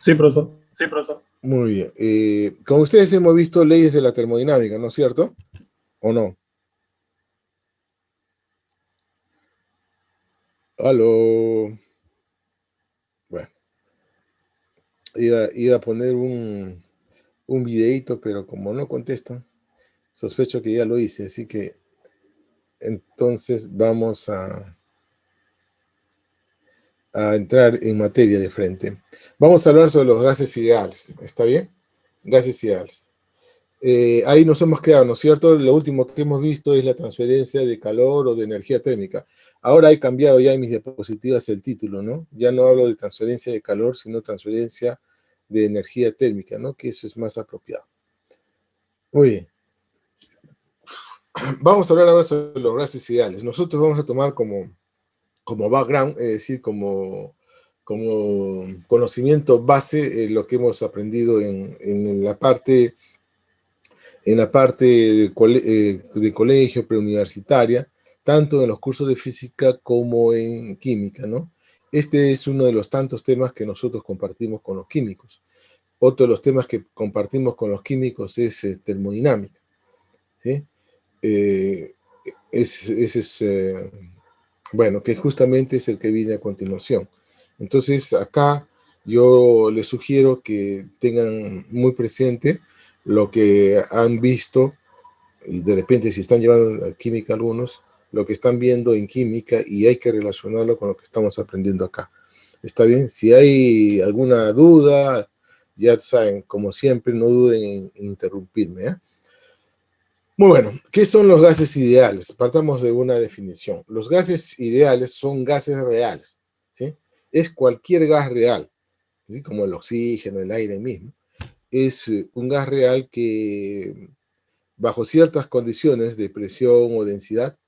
Sí, profesor. Sí, profesor. Muy bien. Con ustedes hemos visto leyes de la termodinámica, ¿no es cierto? ¿O no? Aló. Bueno, iba a poner un videíto, pero como no contestan, sospecho que ya lo hice, así que entonces vamos a entrar en materia de frente. Vamos a hablar sobre los gases ideales, ¿está bien? Gases ideales. Ahí nos hemos quedado, ¿no es cierto? Lo último que hemos visto es la transferencia de calor o de energía térmica. Ahora he cambiado ya en mis diapositivas el título, ¿no? Ya no hablo de transferencia de calor, sino transferencia de energía térmica, ¿no? Que eso es más apropiado. Muy bien. Vamos a hablar ahora sobre los gases ideales. Nosotros vamos a tomar como background, es decir, como conocimiento base, lo que hemos aprendido en la parte de colegio preuniversitaria, tanto en los cursos de física como en química, ¿no? Este es uno de los tantos temas que nosotros compartimos con los químicos. Otro de los temas que compartimos con los químicos es termodinámica, ¿sí? Eh, ese es, bueno, que justamente es el que viene a continuación. Entonces, acá yo les sugiero que tengan muy presente lo que han visto y de repente si están llevando a química algunos, lo que están viendo en química y hay que relacionarlo con lo que estamos aprendiendo acá. ¿Está bien? Si hay alguna duda, ya saben, como siempre, no duden en interrumpirme. ¿Eh? Muy bueno, ¿qué son los gases ideales? Partamos de una definición. Los gases ideales son gases reales, ¿sí? Es cualquier gas real, ¿sí? Como el oxígeno, el aire mismo. Es un gas real que bajo ciertas condiciones de presión o densidad,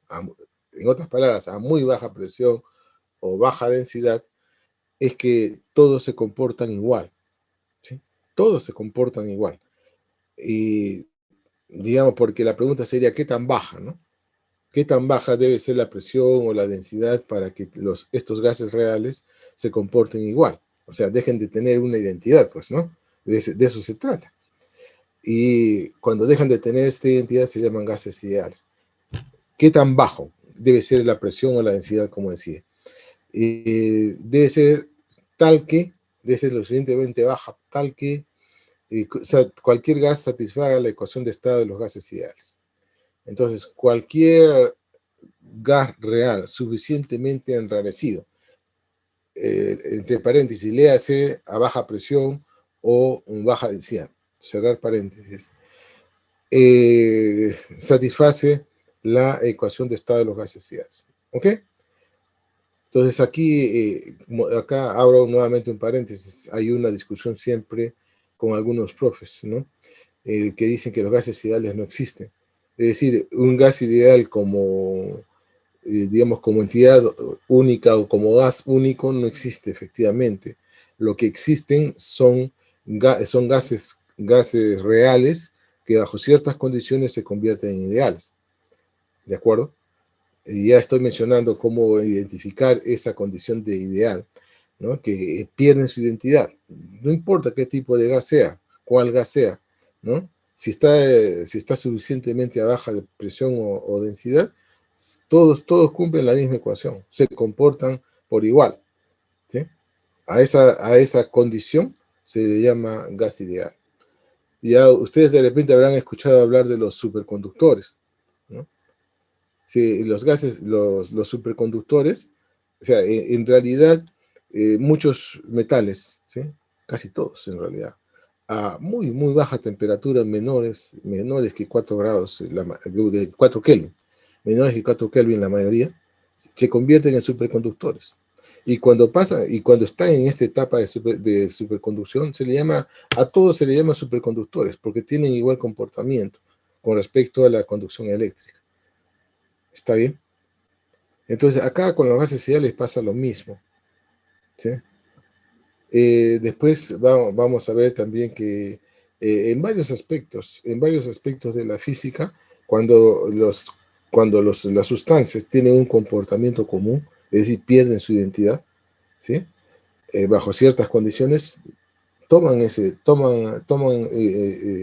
en otras palabras, a muy baja presión o baja densidad, es que todos se comportan igual, ¿sí? Todos se comportan igual. Y digamos, porque la pregunta sería, ¿qué tan baja, no? ¿Qué tan baja debe ser la presión o la densidad para que estos gases reales se comporten igual? O sea, dejen de tener una identidad, pues, ¿no? De eso se trata. Y cuando dejan de tener esta identidad se llaman gases ideales. ¿Qué tan bajo debe ser la presión o la densidad, como decía? Debe ser tal que, debe ser lo suficientemente baja, tal que o sea, cualquier gas satisfaga la ecuación de estado de los gases ideales. Entonces, cualquier gas real suficientemente enrarecido, entre paréntesis, léase a baja presión o baja densidad, cerrar paréntesis, satisface la ecuación de estado de los gases ideales. ¿Ok? Entonces aquí, acá abro nuevamente un paréntesis, hay una discusión siempre con algunos profes, ¿no? Que dicen que los gases ideales no existen. Es decir, un gas ideal como, digamos, como entidad única o como gas único no existe efectivamente. Lo que existen son gases reales que bajo ciertas condiciones se convierten en ideales. ¿De acuerdo? Y ya estoy mencionando cómo identificar esa condición de ideal, ¿no? Que pierden su identidad. No importa qué tipo de gas sea, cuál gas sea, ¿no? Si está suficientemente a baja de presión o densidad, todos cumplen la misma ecuación, se comportan por igual, ¿sí? A esa condición se le llama gas ideal. Ya ustedes de repente habrán escuchado hablar de los superconductores, ¿no? Sí, los gases, los superconductores, o sea, en realidad muchos metales, ¿sí? Casi todos en realidad, a muy, muy baja temperatura, menores que 4 grados, 4 Kelvin, menores que 4 Kelvin la mayoría, se convierten en superconductores. Y cuando están en esta etapa de superconducción, a todos se le llama superconductores, porque tienen igual comportamiento con respecto a la conducción eléctrica. ¿Está bien? Entonces, acá con los gases ideales pasa lo mismo, ¿sí? Después vamos a ver también que en varios aspectos de la física, cuando, las sustancias tienen un comportamiento común, es decir, pierden su identidad, ¿sí? Bajo ciertas condiciones,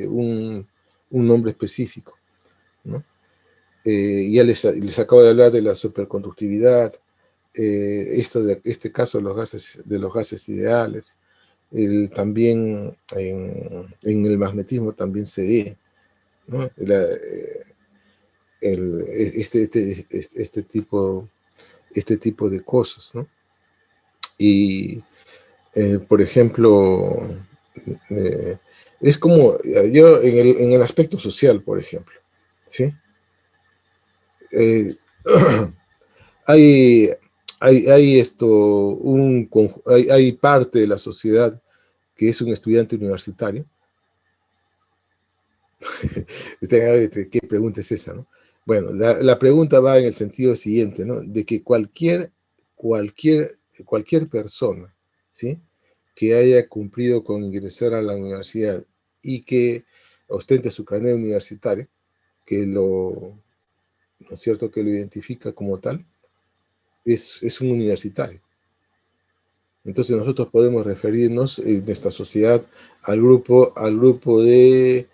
un nombre específico, ¿no? Ya les acabo de hablar de la superconductividad, este caso de los gases ideales. También en el magnetismo también se ve, ¿no? Este tipo de cosas, ¿no? Y, por ejemplo, eh, es como, yo en el aspecto social, por ejemplo, ¿sí? Eh, hay, hay parte de la sociedad que es un estudiante universitario. ¿Qué pregunta es esa, no? Bueno, la pregunta va en el sentido siguiente, ¿no? De que cualquier, cualquier persona, ¿sí? Que haya cumplido con ingresar a la universidad y que ostente su carnet universitario, ¿no es cierto?, que lo identifica como tal, es un universitario. Entonces nosotros podemos referirnos en nuestra sociedad al grupo de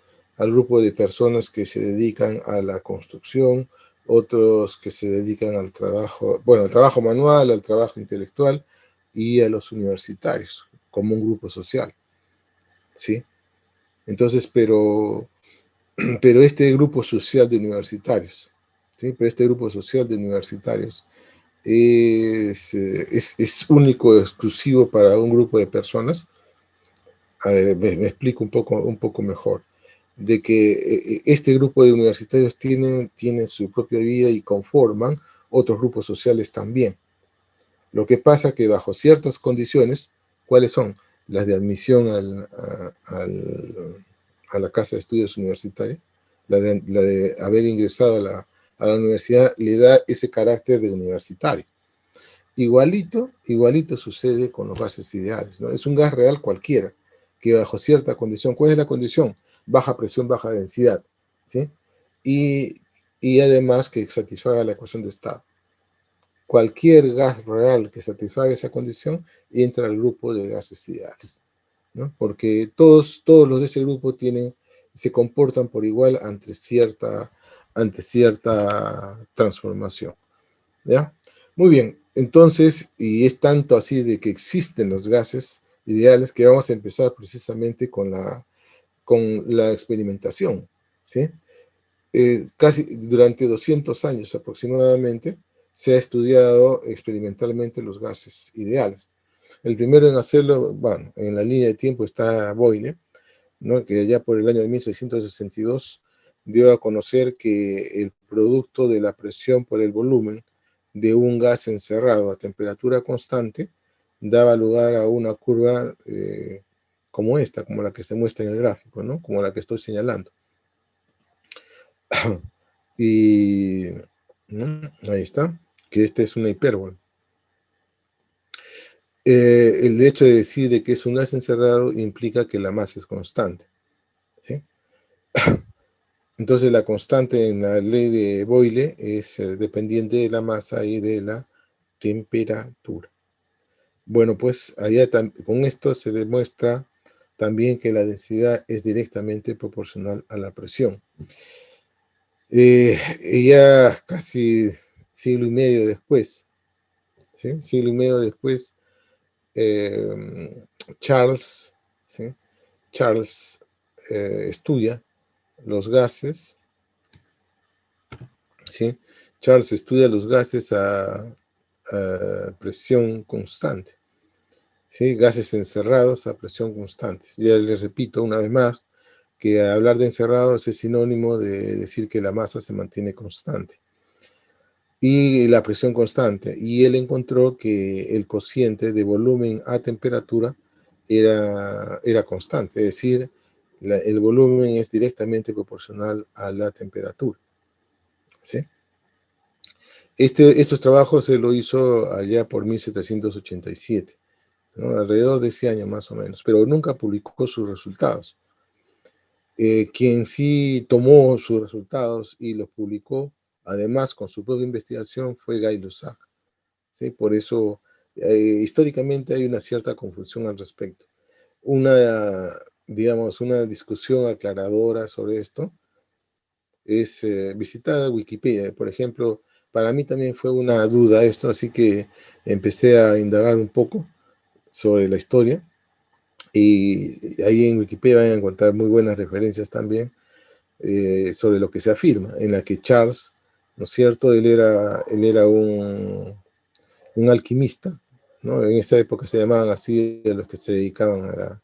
personas que se dedican a la construcción, otros que se dedican al trabajo, bueno, al trabajo manual, al trabajo intelectual, y a los universitarios, como un grupo social, ¿sí? Entonces, pero este grupo social de universitarios, ¿sí? Pero este grupo social de universitarios es único, exclusivo para un grupo de personas. A ver, me explico un poco mejor. De que este grupo de universitarios tienen su propia vida y conforman otros grupos sociales también. Lo que pasa que bajo ciertas condiciones, ¿cuáles son? Las de admisión a la casa de estudios universitaria, la de haber ingresado a la universidad, le da ese carácter de universitario. Igualito sucede con los gases ideales, ¿no? Es un gas real cualquiera, que bajo cierta condición, ¿cuál es la condición? Baja presión, baja densidad, ¿sí? Y, y además que satisfaga la ecuación de estado. Cualquier gas real que satisfaga esa condición entra al grupo de gases ideales, ¿no? Porque todos los de ese grupo se comportan por igual ante cierta transformación, ¿ya? Muy bien, entonces, y es tanto así de que existen los gases ideales que vamos a empezar precisamente con la experimentación, ¿sí? Casi durante 200 años aproximadamente se ha estudiado experimentalmente los gases ideales. El primero en hacerlo, bueno, en la línea de tiempo está Boyle, ¿no? Que allá por el año de 1662 dio a conocer que el producto de la presión por el volumen de un gas encerrado a temperatura constante daba lugar a una curva como esta, como la que se muestra en el gráfico, ¿no? Como la que estoy señalando. Y ahí está, que esta es una hipérbola. El hecho de decir de que es un gas encerrado implica que la masa es constante, ¿sí? Entonces la constante en la ley de Boyle es dependiente de la masa y de la temperatura. Bueno, pues allá con esto se demuestra también que la densidad es directamente proporcional a la presión. Ya casi siglo y medio después, ¿sí? Siglo y medio después, Charles, ¿sí? Charles estudia los gases, ¿sí? Charles estudia los gases a presión constante, ¿sí? Gases encerrados a presión constante. Ya les repito una vez más que hablar de encerrados es sinónimo de decir que la masa se mantiene constante y la presión constante. Y él encontró que el cociente de volumen a temperatura era constante, es decir, el volumen es directamente proporcional a la temperatura, ¿sí? Estos trabajos se lo hizo allá por 1787, ¿no? Alrededor de ese año más o menos, pero nunca publicó sus resultados. Quien sí tomó sus resultados y los publicó, además con su propia investigación, fue Gay-Lussac, ¿sí? Por eso, históricamente hay una cierta confusión al respecto. una, digamos, una discusión aclaradora sobre esto es visitar Wikipedia. Por ejemplo, para mí también fue una duda esto, así que empecé a indagar un poco sobre la historia. Y ahí en Wikipedia van a encontrar muy buenas referencias también sobre lo que se afirma, en la que Charles, ¿no es cierto? Él era un alquimista, ¿no? En esa época se llamaban así a los que se dedicaban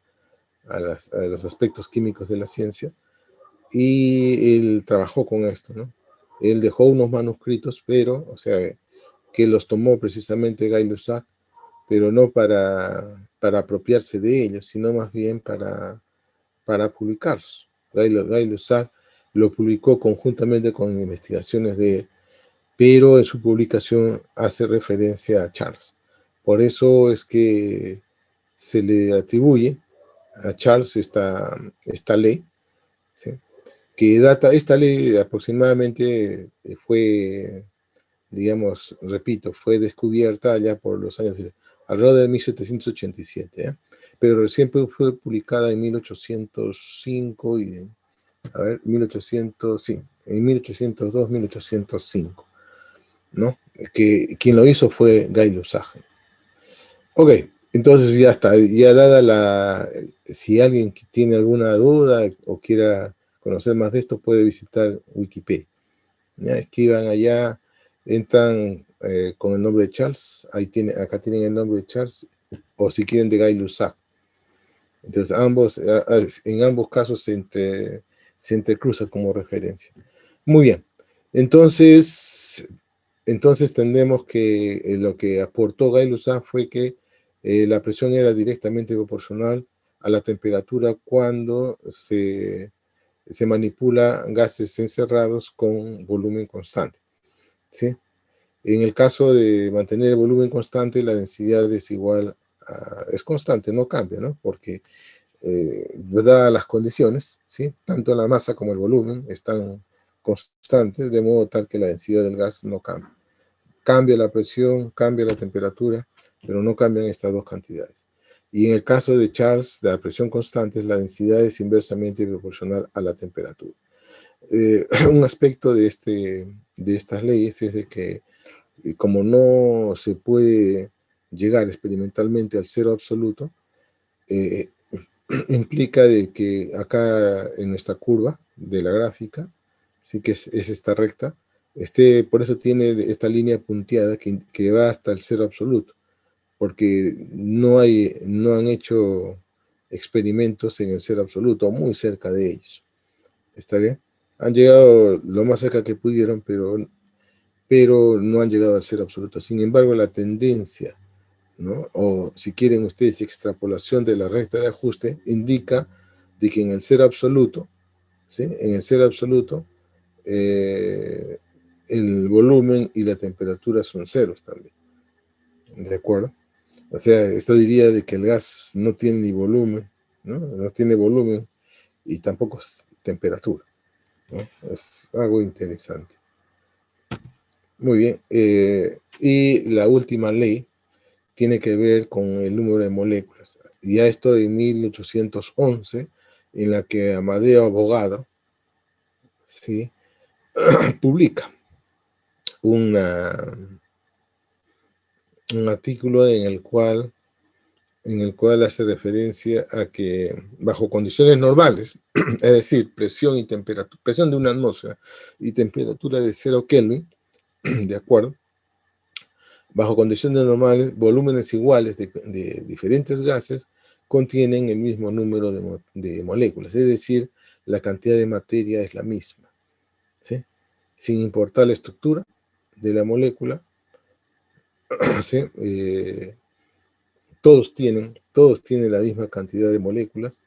a los aspectos químicos de la ciencia, y él trabajó con esto, ¿no? Él dejó unos manuscritos, pero, o sea, que los tomó precisamente Gay-Lussac, pero no para apropiarse de ellos, sino más bien para publicarlos. Gay-Lussac lo publicó conjuntamente con investigaciones de él, pero en su publicación hace referencia a Charles. Por eso es que se le atribuye a Charles esta ley, ¿sí? Que data, esta ley aproximadamente fue, digamos, repito, fue descubierta allá por los años alrededor de 1787, ¿eh? Pero siempre fue publicada en 1805 y, a ver, 1800, sí, en 1802, 1805, ¿no? Que quien lo hizo fue Gay-Lussac. Ok, entonces ya está, ya dada si alguien tiene alguna duda o quiera conocer más de esto, puede visitar Wikipedia. Ya, escriban allá, entran con el nombre de Charles, acá tienen el nombre de Charles, o si quieren de Gay-Lussac. Entonces en ambos casos se entrecruza como referencia. Muy bien, entonces entendemos que lo que aportó Gay-Lussac fue que la presión era directamente proporcional a la temperatura cuando se manipula gases encerrados con volumen constante, ¿sí? En el caso de mantener el volumen constante, la densidad es igual es constante, no cambia, ¿no? Porque dadas las condiciones, ¿sí? Tanto la masa como el volumen están constantes, de modo tal que la densidad del gas no cambia. Cambia la presión, cambia la temperatura, pero no cambian estas dos cantidades. Y en el caso de Charles, de la presión constante, la densidad es inversamente proporcional a la temperatura. Un aspecto de estas leyes es de que como no se puede llegar experimentalmente al cero absoluto, eh, implica de que acá en nuestra curva de la gráfica, sí que es esta recta, por eso tiene esta línea punteada que va hasta el cero absoluto, porque no han hecho experimentos en el cero absoluto, o muy cerca de ellos. ¿Está bien? Han llegado lo más cerca que pudieron, pero no han llegado al cero absoluto. Sin embargo, la tendencia, ¿no? O si quieren ustedes, extrapolación de la recta de ajuste, indica de que en el cero absoluto, ¿sí? En el cero absoluto, el volumen y la temperatura son ceros también. ¿De acuerdo? O sea, esto diría de que el gas no tiene ni volumen, ¿no? No tiene volumen y tampoco temperatura, ¿no? Es algo interesante. Muy bien. Y la última ley tiene que ver con el número de moléculas. Ya esto en 1811, en la que Amadeo Avogadro, ¿sí? publica un artículo en el cual hace referencia a que bajo condiciones normales, es decir, presión y temperatura, presión de una atmósfera y temperatura de 0 Kelvin, de acuerdo, bajo condiciones normales, volúmenes iguales de diferentes gases contienen el mismo número de moléculas, es decir, la cantidad de materia es la misma, ¿sí? Sin importar la estructura de la molécula, ¿sí? Todos tienen la misma cantidad de moléculas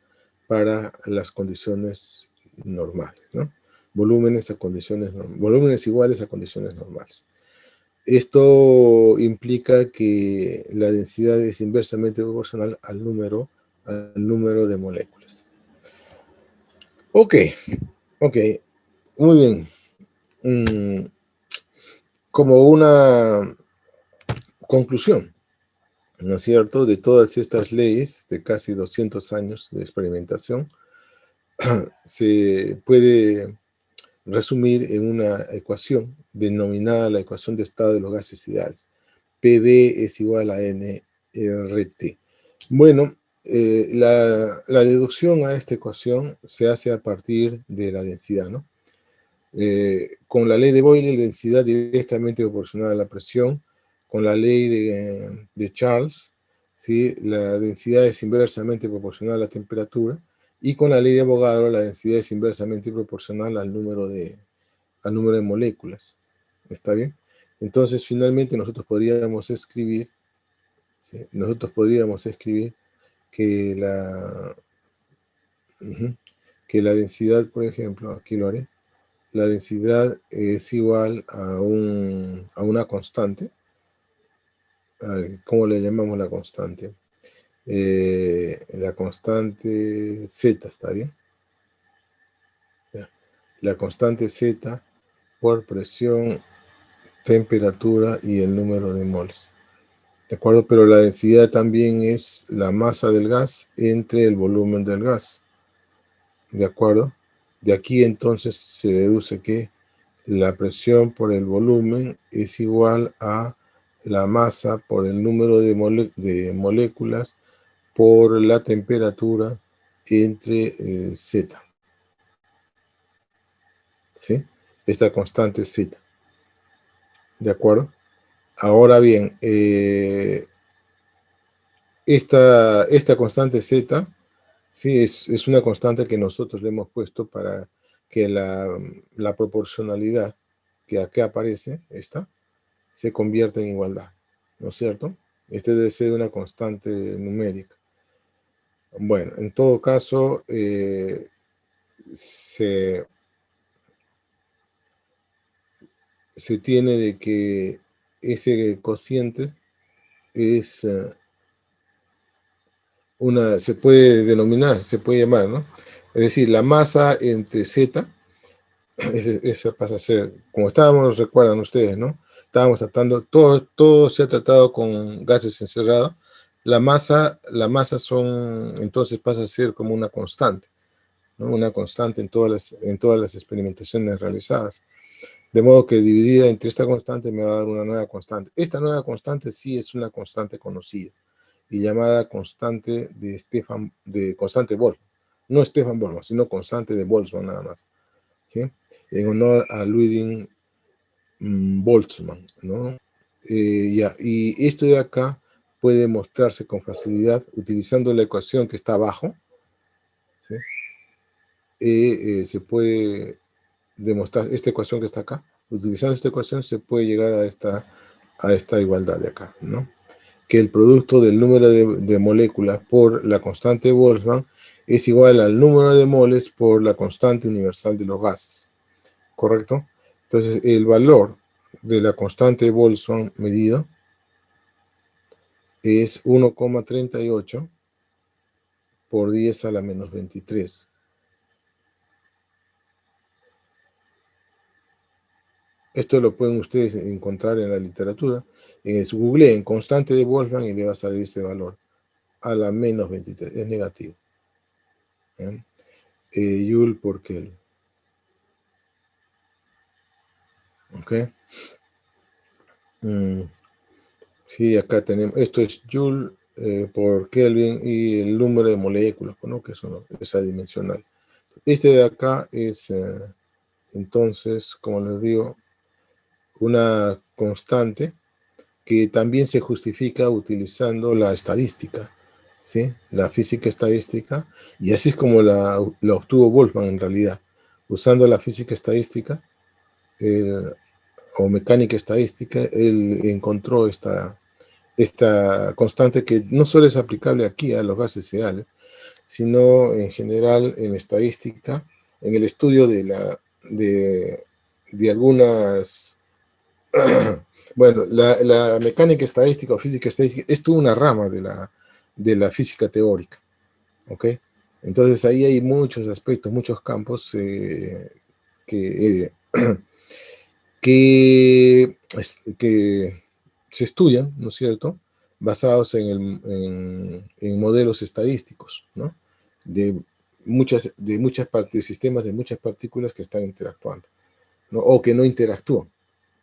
para las condiciones normales, ¿no? Volúmenes iguales a condiciones normales. Esto implica que la densidad es inversamente proporcional al número de moléculas. Ok, muy bien. Como una conclusión, ¿no es cierto?, de todas estas leyes de casi 200 años de experimentación, se puede resumir en una ecuación denominada la ecuación de estado de los gases ideales. PV es igual a nRT. Bueno, la deducción a esta ecuación se hace a partir de la densidad, ¿no? Con la ley de Boyle, la densidad directamente proporcional a la presión. Con la ley de Charles, ¿sí?, la densidad es inversamente proporcional a la temperatura. Y con la ley de Avogadro, la densidad es inversamente proporcional al número de moléculas. ¿Está bien? Entonces, finalmente, nosotros podríamos escribir, ¿sí?, que que la densidad, por ejemplo, aquí lo haré, la densidad es igual a una constante. ¿Cómo le llamamos la constante? La constante Z, ¿está bien? Ya. La constante Z por presión, temperatura y el número de moles. ¿De acuerdo? Pero la densidad también es la masa del gas entre el volumen del gas. ¿De acuerdo? De aquí entonces se deduce que la presión por el volumen es igual a la masa por el número de moléculas por la temperatura entre Z. ¿Sí? Esta constante Z. ¿De acuerdo? Ahora bien, esta constante Z, sí, es una constante que nosotros le hemos puesto para que la proporcionalidad que acá aparece, se convierta en igualdad, ¿no es cierto? Este debe ser una constante numérica. Bueno, en todo caso, se tiene de que ese cociente es se puede denominar, se puede llamar, ¿no? Es decir, la masa entre Z, esa pasa a ser, como estábamos, recuerdan ustedes, ¿no? Estábamos tratando, todo se ha tratado con gases encerrados. La masa entonces pasa a ser como una constante, ¿no? Una constante en todas las experimentaciones realizadas. De modo que dividida entre esta constante me va a dar una nueva constante. Esta nueva constante sí es una constante conocida y llamada constante de constante Boltzmann. No Stefan Boltzmann, sino constante de Boltzmann nada más, ¿sí? En honor a Ludwig Boltzmann, ¿no? Ya, y esto de acá puede mostrarse con facilidad utilizando la ecuación que está abajo, ¿sí? Se puede demostrar esta ecuación que está acá. Utilizando esta ecuación se puede llegar a esta igualdad de acá, ¿no? Que el producto del número de moléculas por la constante de Boltzmann es igual al número de moles por la constante universal de los gases, ¿correcto? Entonces, el valor de la constante de Boltzmann medido es 1,38 por 10 a la menos 23. Esto lo pueden ustedes encontrar en la literatura. En su Google, en constante de Boltzmann, y le va a salir ese valor a la menos 23. Es negativo. Joule por Kelvin. ¿Ok? Sí, acá tenemos, esto es Joule por Kelvin y el número de moléculas, ¿no?, que son esa dimensional. Este de acá es, entonces, como les digo, una constante que también se justifica utilizando la estadística, ¿sí? La física estadística, y así es como la obtuvo Boltzmann en realidad, usando la física estadística o mecánica estadística. Él encontró esta constante que no solo es aplicable aquí a los gases ideales, sino en general en estadística, en el estudio de algunas... Bueno, la mecánica estadística o física estadística es toda una rama de la física teórica, ¿ok? Entonces ahí hay muchos aspectos, muchos campos que, que se estudian, ¿no es cierto?, basados en modelos estadísticos, ¿no? De sistemas de muchas partículas que están interactuando, ¿no? O que no interactúan,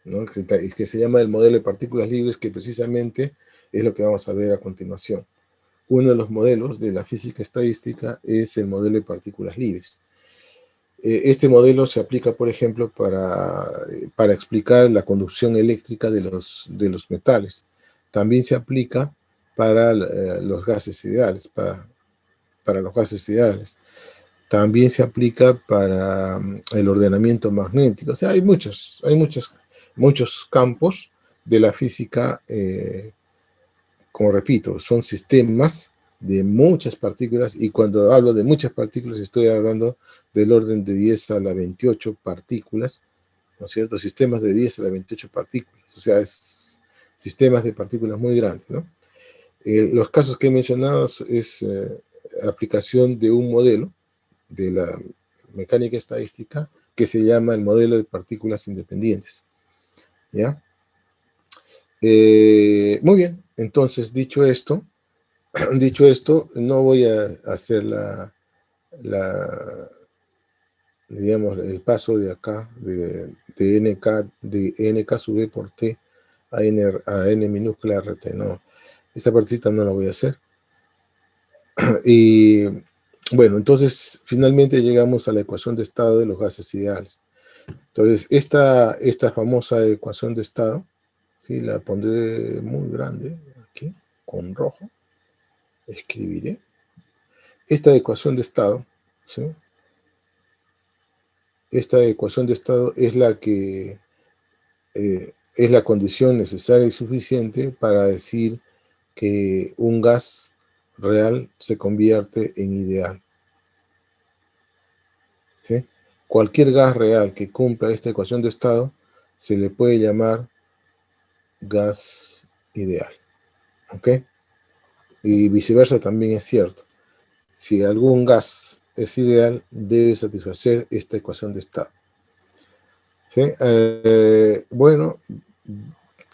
¿no? Que se llama el modelo de partículas libres, que precisamente es lo que vamos a ver a continuación. Uno de los modelos de la física estadística es el modelo de partículas libres. Este modelo se aplica, por ejemplo, para explicar la conducción eléctrica de los metales. También se aplica para los gases ideales, para los gases ideales. También se aplica para el ordenamiento magnético. O sea, hay muchos campos de la física, como repito, son sistemas de muchas partículas, y cuando hablo de muchas partículas estoy hablando del orden de 10 a la 28 partículas, ¿no es cierto? Sistemas de 10 a la 28 partículas, o sea, sistemas de partículas muy grandes, ¿no? Los casos que he mencionado es aplicación de un modelo de la mecánica estadística que se llama el modelo de partículas independientes, ¿ya? Muy bien, entonces dicho esto, no voy a hacer digamos, el paso de acá, de nk sub e por t a n minúscula rt, no. Esta partita no la voy a hacer. Y bueno, entonces finalmente llegamos a la ecuación de estado de los gases ideales. Entonces, esta famosa ecuación de estado, ¿sí? La pondré muy grande aquí, con rojo. Escribiré. Esta ecuación de estado, ¿sí? Esta ecuación de estado es la que es la condición necesaria y suficiente para decir que un gas real se convierte en ideal, ¿sí? Cualquier gas real que cumpla esta ecuación de estado se le puede llamar gas ideal, ¿ok? Y viceversa también es cierto. Si algún gas es ideal, debe satisfacer esta ecuación de estado, ¿sí? Bueno,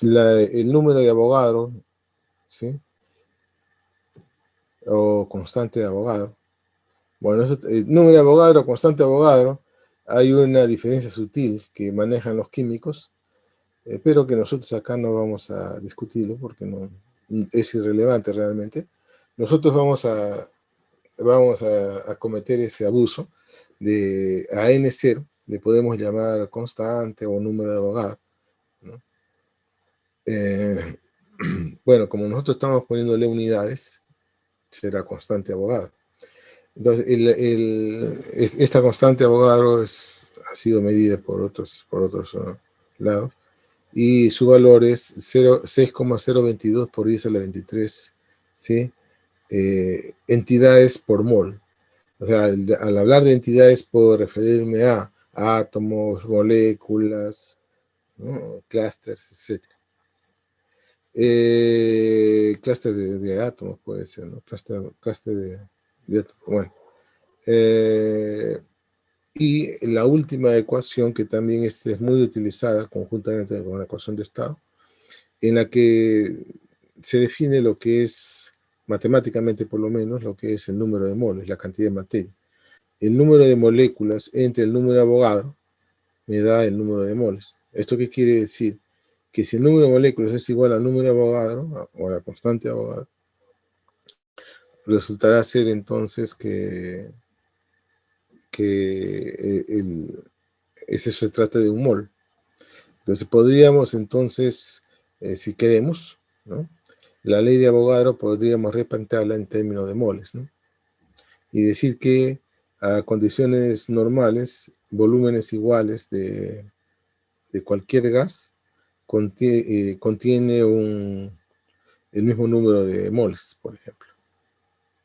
el número de Avogadro, ¿sí? O constante de Avogadro. Bueno, el número de Avogadro, constante de Avogadro, hay una diferencia sutil que manejan los químicos, pero que nosotros acá no vamos a discutirlo porque no es irrelevante realmente. Nosotros vamos a cometer ese abuso de a n0 le podemos llamar constante o número de Avogadro, ¿no? Bueno, como nosotros estamos poniéndole unidades, será constante Avogadro. Entonces, esta constante Avogadro ha sido medida por otros lados, y su valor es 6,022 por 10 a la 23, ¿sí? Entidades por mol. O sea, al hablar de entidades puedo referirme a átomos, moléculas, ¿no? Clústeres, etc. Clúster de átomos puede ser, ¿no? Clúster de átomos. Bueno. Y la última ecuación, que también es muy utilizada conjuntamente con la ecuación de estado, en la que se define lo que es, matemáticamente por lo menos, lo que es el número de moles, la cantidad de materia. El número de moléculas entre el número de Avogadro me da el número de moles. ¿Esto qué quiere decir? Que si el número de moléculas es igual al número de Avogadro, o a la constante de Avogadro, resultará ser entonces que eso se trata de un mol. Entonces podríamos entonces, si queremos, ¿no? La ley de Avogadro podríamos replantearla en términos de moles, ¿no? Y decir que a condiciones normales, volúmenes iguales de cualquier gas contiene el mismo número de moles, por ejemplo.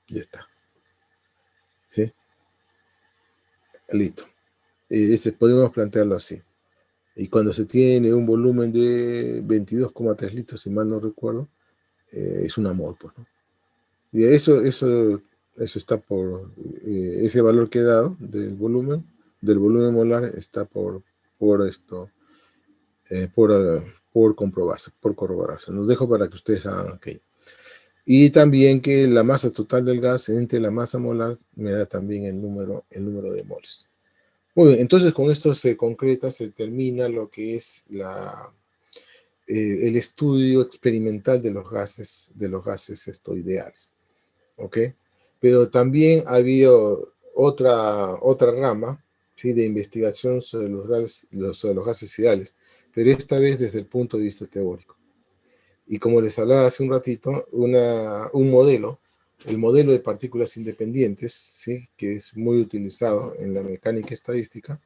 Ya está. ¿Sí? Listo. Podemos plantearlo así. Y cuando se tiene un volumen de 22,3 litros, si mal no recuerdo, es un mol, pues, ¿no? Y eso está por, ese valor que he dado del volumen molar está por comprobarse, por corroborarse. Los dejo para que ustedes hagan aquello. Y también que la masa total del gas entre la masa molar me da también el número de moles. Muy bien, entonces con esto se concreta, se termina lo que es el estudio experimental de los gases ideales. ¿Ok? Pero también ha habido otra rama, ¿sí?, de investigación sobre sobre los gases ideales, pero esta vez desde el punto de vista teórico. Y como les hablaba hace un ratito, un modelo, el modelo de partículas independientes, ¿sí?, que es muy utilizado en la mecánica estadística,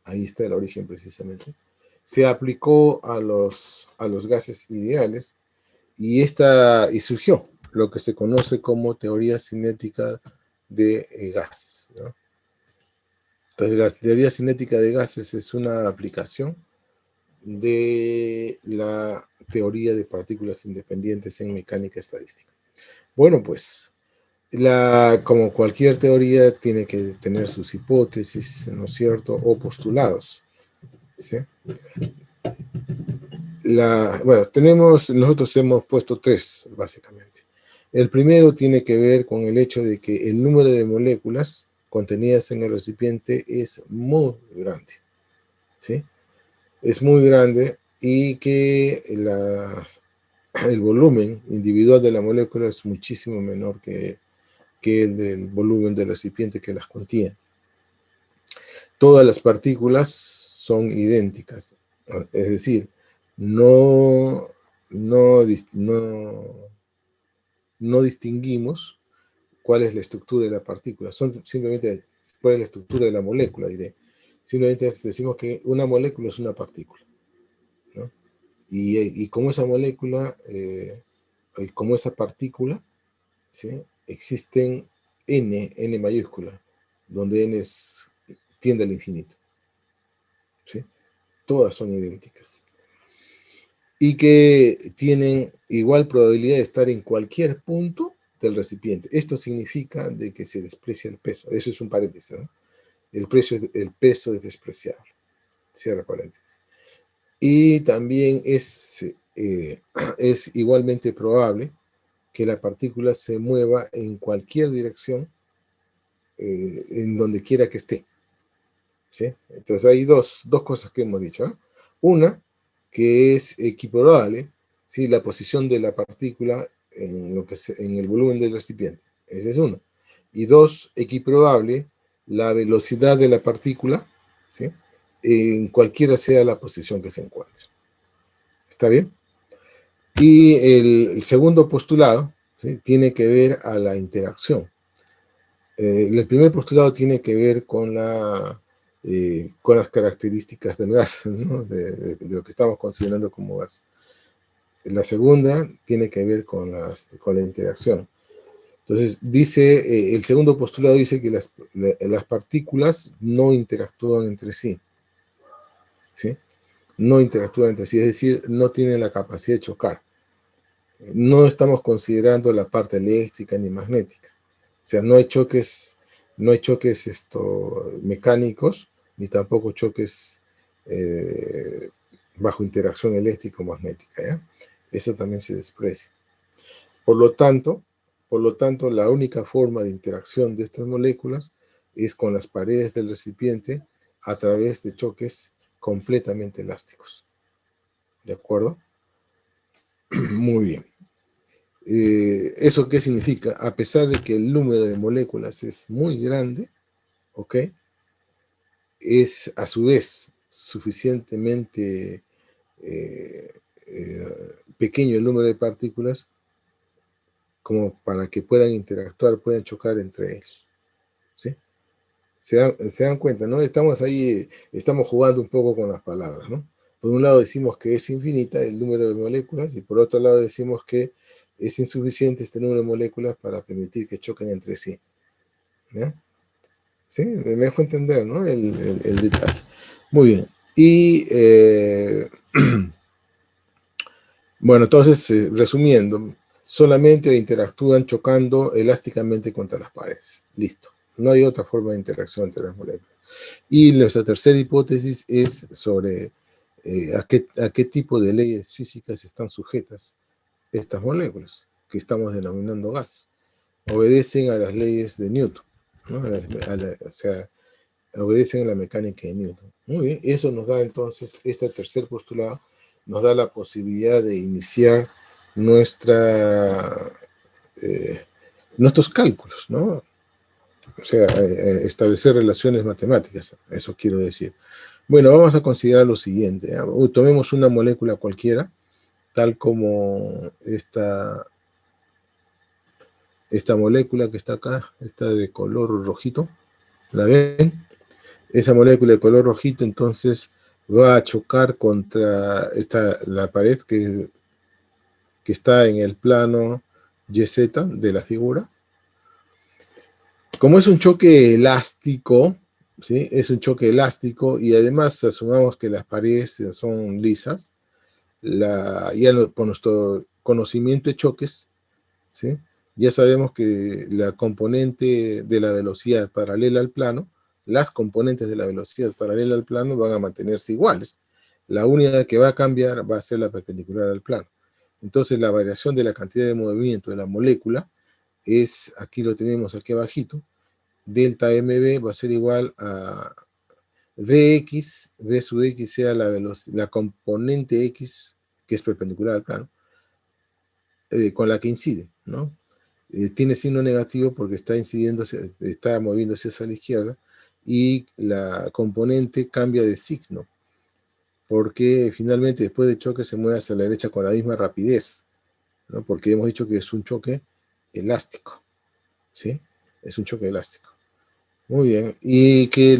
ahí está el origen precisamente, se aplicó a los gases ideales y surgió lo que se conoce como teoría cinética de gas, ¿no? Entonces, la teoría cinética de gases es una aplicación de la teoría de partículas independientes en mecánica estadística. Bueno, pues, como cualquier teoría, tiene que tener sus hipótesis, ¿no es cierto?, o postulados, ¿sí? Bueno, nosotros hemos puesto tres, básicamente. El primero tiene que ver con el hecho de que el número de moléculas contenidas en el recipiente es muy grande, ¿sí? Es muy grande y que el volumen individual de la molécula es muchísimo menor que el del volumen del recipiente que las contiene. Todas las partículas son idénticas, es decir, no, no, no distinguimos cuál es la estructura de la partícula, simplemente cuál es la estructura de la molécula, diré. Simplemente decimos que una molécula es una partícula, ¿no? Y como esa molécula, como esa partícula, ¿sí?, existen n mayúscula, donde tiende al infinito, ¿sí? Todas son idénticas. Y que tienen igual probabilidad de estar en cualquier punto del recipiente. Esto significa de que se desprecia el peso. Eso es un paréntesis, ¿no? El peso es despreciable. Cierra paréntesis. Y también es igualmente probable que la partícula se mueva en cualquier dirección, en donde quiera que esté, ¿sí? Entonces hay dos cosas que hemos dicho, ¿eh? Una, que es equiprobable, ¿sí?, la posición de la partícula en el volumen del recipiente. Esa es una. Y dos, equiprobable la velocidad de la partícula, ¿sí?, en cualquiera sea la posición que se encuentre. ¿Está bien? Y el segundo postulado, ¿sí?, tiene que ver a la interacción. El primer postulado tiene que ver con las características del gas, ¿no?, de lo que estamos considerando como gas. La segunda tiene que ver con la interacción. Entonces, el segundo postulado dice que las partículas no interactúan entre sí, ¿sí? No interactúan entre sí, es decir, no tienen la capacidad de chocar. No estamos considerando la parte eléctrica ni magnética. O sea, no hay choques mecánicos, ni tampoco choques bajo interacción eléctrico-magnética, ¿ya? Eso también se desprecia. Por lo tanto, la única forma de interacción de estas moléculas es con las paredes del recipiente a través de choques completamente elásticos. ¿De acuerdo? Muy bien. ¿Eso qué significa? A pesar de que el número de moléculas es muy grande, ¿ok?, es a su vez suficientemente pequeño el número de partículas como para que puedan interactuar, puedan chocar entre ellos, ¿sí? Se dan cuenta, ¿no? Estamos ahí, estamos jugando un poco con las palabras, ¿no? Por un lado decimos que es infinita el número de moléculas y por otro lado decimos que es insuficiente este número de moléculas para permitir que choquen entre sí, ¿ya? ¿Sí? Me dejo entender, ¿no?, el detalle. Muy bien. Y bueno, entonces, resumiendo, solamente interactúan chocando elásticamente contra las paredes. Listo. No hay otra forma de interacción entre las moléculas. Y nuestra tercera hipótesis es sobre a qué tipo de leyes físicas están sujetas estas moléculas. que estamos denominando gas. Obedecen a las leyes de Newton, ¿no? O sea, obedecen a la mecánica de Newton. Muy bien, eso nos da entonces, este tercer postulado, nos da la posibilidad de iniciar nuestros cálculos, ¿no? O sea, establecer relaciones matemáticas, eso quiero decir. Bueno, vamos a considerar lo siguiente. Tomemos una molécula cualquiera, tal como esta molécula que está acá, está de color rojito, ¿la ven? Esa molécula de color rojito entonces va a chocar contra la pared que está en el plano YZ de la figura. Como es un choque elástico, ¿sí? Es un choque elástico y además asumamos que las paredes son lisas, por nuestro conocimiento de choques, ¿sí? Ya sabemos que la componente de la velocidad paralela al plano, las componentes de la velocidad paralela al plano van a mantenerse iguales. La única que va a cambiar va a ser la perpendicular al plano. Entonces la variación de la cantidad de movimiento de la molécula es, aquí lo tenemos aquí abajito, delta mb va a ser igual a Vx, V sub x sea la componente x que es perpendicular al plano, con la que incide, ¿no? Tiene signo negativo porque está incidiendo, está moviéndose hacia la izquierda, y la componente cambia de signo, porque finalmente después del choque se mueve hacia la derecha con la misma rapidez, ¿no? Porque hemos dicho que es un choque elástico, ¿sí? Es un choque elástico. Muy bien, y que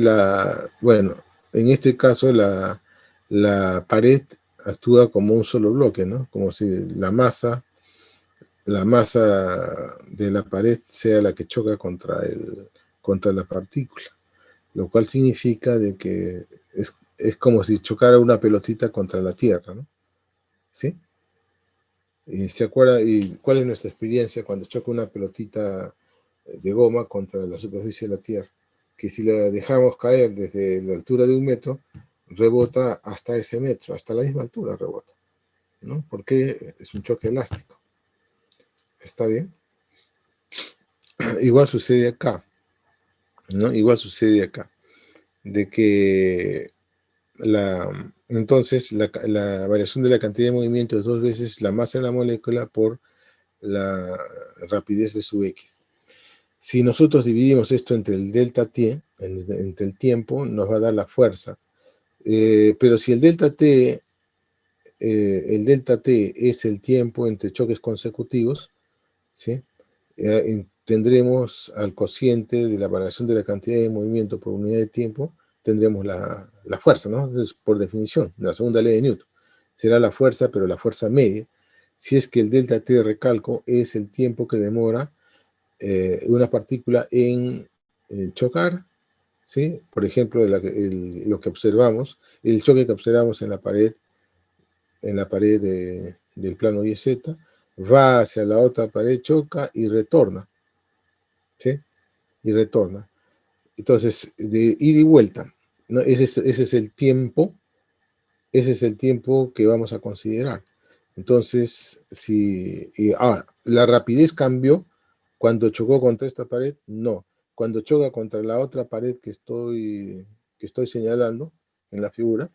bueno, en este caso la pared actúa como un solo bloque, ¿no? Como si la masa de la pared sea la que choca contra la partícula, lo cual significa de que es como si chocara una pelotita contra la Tierra, ¿no? ¿Sí? Y se acuerda, ¿y cuál es nuestra experiencia cuando choca una pelotita de goma contra la superficie de la Tierra? Que si la dejamos caer desde la altura de 1 metro, rebota hasta ese metro, hasta la misma altura rebota, ¿no? Porque es un choque elástico. ¿Está bien? Igual sucede acá, ¿no? Igual sucede acá, de que entonces la variación de la cantidad de movimiento es 2 veces la masa de la molécula por la rapidez v sub x. Si nosotros dividimos esto entre el delta t, entre el tiempo, nos va a dar la fuerza. Pero si el delta t es el tiempo entre choques consecutivos, ¿sí? Tendremos al cociente de la variación de la cantidad de movimiento por unidad de tiempo, tendremos la fuerza, ¿no? Entonces, por definición, la segunda ley de Newton. Será la fuerza, pero la fuerza media, si es que el delta t, recalco, es el tiempo que demora una partícula en chocar, ¿sí? Por ejemplo, lo que observamos, el choque que observamos en la pared del plano YZ, va hacia la otra pared, choca y retorna, ¿sí? Y retorna. Entonces, de ida y vuelta, ¿no? Ese es el tiempo, que vamos a considerar. Entonces, ahora, ¿la rapidez cambió cuando chocó contra esta pared? No. Cuando choca contra la otra pared que estoy señalando en la figura,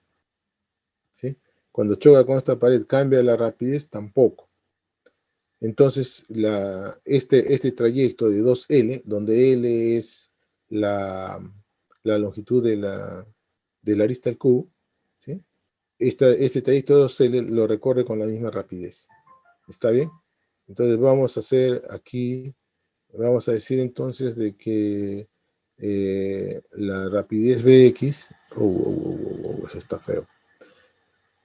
¿sí? Cuando choca con esta pared, ¿cambia la rapidez? Tampoco. Entonces, este trayecto de 2L, donde L es la longitud de la arista al cubo, ¿sí? Este trayecto de 2L lo recorre con la misma rapidez. ¿Está bien? Entonces vamos a hacer aquí, vamos a decir entonces de que la rapidez Bx, eso está feo.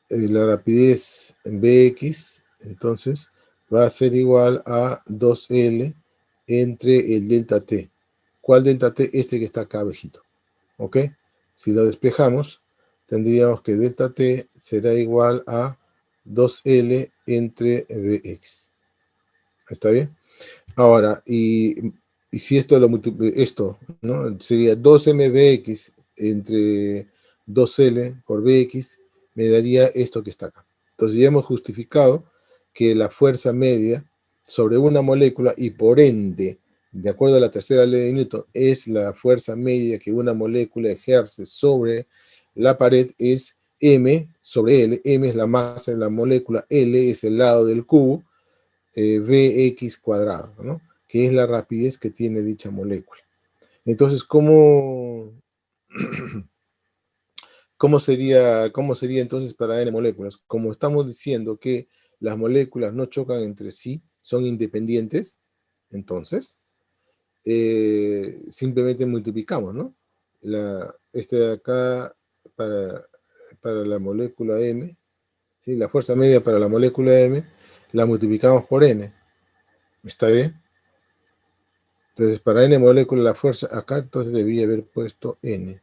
La rapidez Bx, entonces, va a ser igual a 2L entre el delta t. ¿Cuál delta t? Este que está acá abajito. ¿Ok? Si lo despejamos, tendríamos que delta t será igual a 2L entre Bx. ¿Está bien? Ahora, y si esto ¿no? Sería 2mBx entre 2L por Bx, me daría esto que está acá. Entonces ya hemos justificado que la fuerza media sobre una molécula y por ende, de acuerdo a la tercera ley de Newton, es la fuerza media que una molécula ejerce sobre la pared, es m sobre L. M es la masa de la molécula, L es el lado del cubo, Vx cuadrado, ¿no? Que es la rapidez que tiene dicha molécula. Entonces, cómo sería entonces para n moléculas? Como estamos diciendo que las moléculas no chocan entre sí, son independientes, entonces simplemente multiplicamos, ¿no? Este de acá para la molécula M, ¿sí? La fuerza media para la molécula M, la multiplicamos por n. ¿Está bien? Entonces, para n molécula la fuerza, acá entonces debía haber puesto n.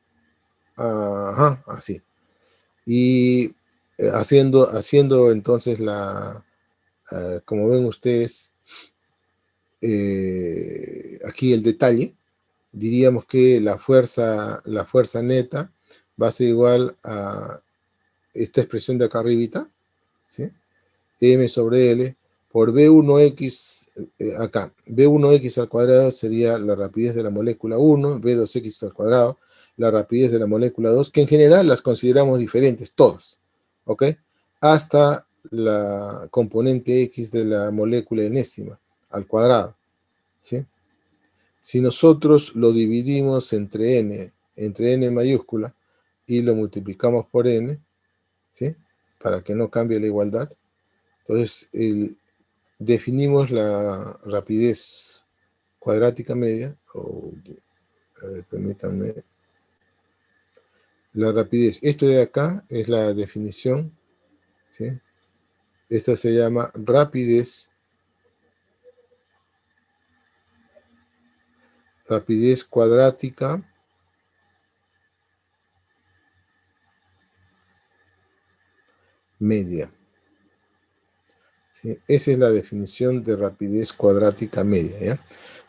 Ajá, así. Y haciendo entonces como ven ustedes, aquí el detalle, diríamos que la fuerza neta va a ser igual a esta expresión de acá arribita, ¿sí? M sobre L por B1X, acá, B1X al cuadrado sería la rapidez de la molécula 1, B2X al cuadrado, la rapidez de la molécula 2, que en general las consideramos diferentes, todas, ¿ok? Hasta la componente X de la molécula enésima al cuadrado, ¿sí? Si nosotros lo dividimos entre n mayúscula, y lo multiplicamos por n, ¿sí? Para que no cambie la igualdad, entonces definimos la rapidez cuadrática media, a ver, permítanme, la rapidez, esto de acá es la definición, ¿sí? Esta se llama rapidez cuadrática media, ¿sí? Esa es la definición de rapidez cuadrática media, ¿ya?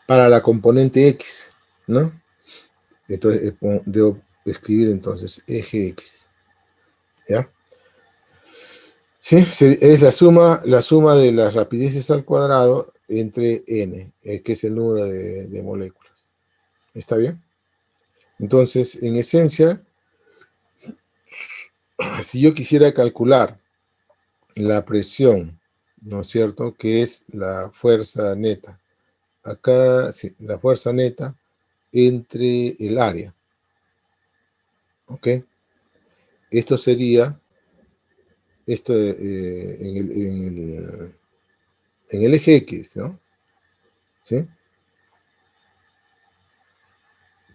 Para la componente X, ¿no? Entonces debo escribir entonces eje X, ¿ya? Sí, es la suma de las rapideces al cuadrado entre n, que es el número de moléculas. ¿Está bien? Entonces, en esencia, si yo quisiera calcular la presión, ¿no es cierto?, que es la fuerza neta. Acá, sí, la fuerza neta entre el área. ¿Ok? Esto sería, en el eje X, ¿no? ¿Sí?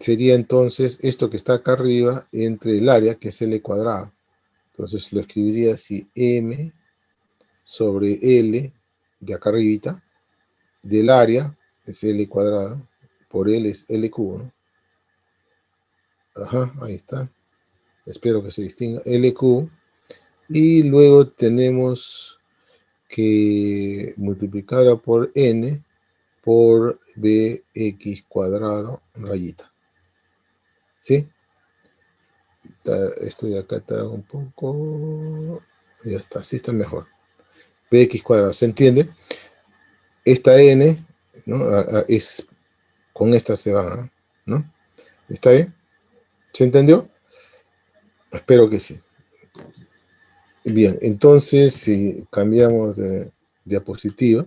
Sería entonces esto que está acá arriba entre el área, que es L cuadrado. Entonces lo escribiría así, M sobre L, de acá arribita, del área, es L cuadrado, por L es L cubo, ¿no? Ajá, ahí está. Espero que se distinga, L cubo. Y luego tenemos que multiplicarla por N por Bx cuadrado, rayita. ¿Sí? Esto de acá está un poco, ya está, así está mejor. Bx cuadrado, ¿se entiende? Esta n, ¿no? Con esta se va, ¿no? ¿Está bien? ¿Se entendió? Espero que sí. Bien, entonces si cambiamos de diapositiva,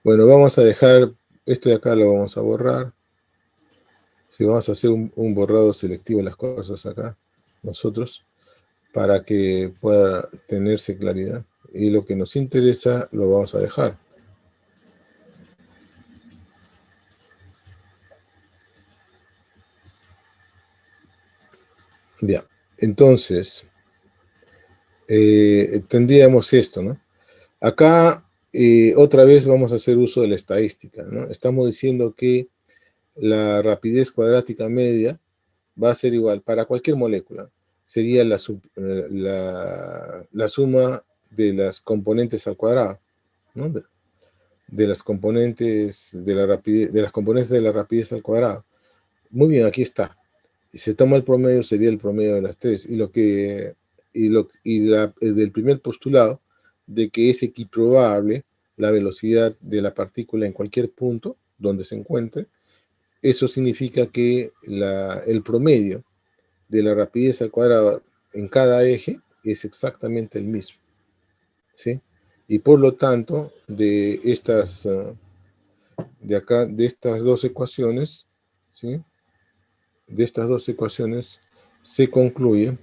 bueno, vamos a dejar esto de acá, lo vamos a borrar. Si vamos a hacer un borrado selectivo de las cosas acá, nosotros, para que pueda tenerse claridad. Y lo que nos interesa lo vamos a dejar. Ya, entonces, tendríamos esto, ¿no? Acá, otra vez vamos a hacer uso de la estadística, ¿no? Estamos diciendo que la rapidez cuadrática media va a ser igual para cualquier molécula. Sería la suma de las componentes al cuadrado, ¿no? De las componentes de la rapidez al cuadrado. Muy bien, aquí está. Si se toma el promedio, sería el promedio de las tres. Del primer postulado de que es equiprobable la velocidad de la partícula en cualquier punto donde se encuentre, eso significa que el promedio de la rapidez al cuadrado en cada eje es exactamente el mismo, ¿sí? Y por lo tanto, de estas dos ecuaciones, ¿sí? De estas dos ecuaciones se concluye,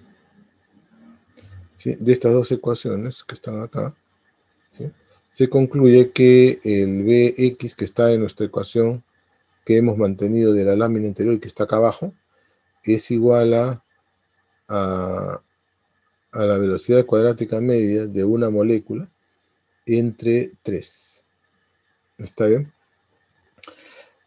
¿sí? De estas dos ecuaciones que están acá, ¿sí? Se concluye que el Bx que está en nuestra ecuación que hemos mantenido de la lámina interior y que está acá abajo, es igual a la velocidad cuadrática media de una molécula entre 3. ¿Está bien?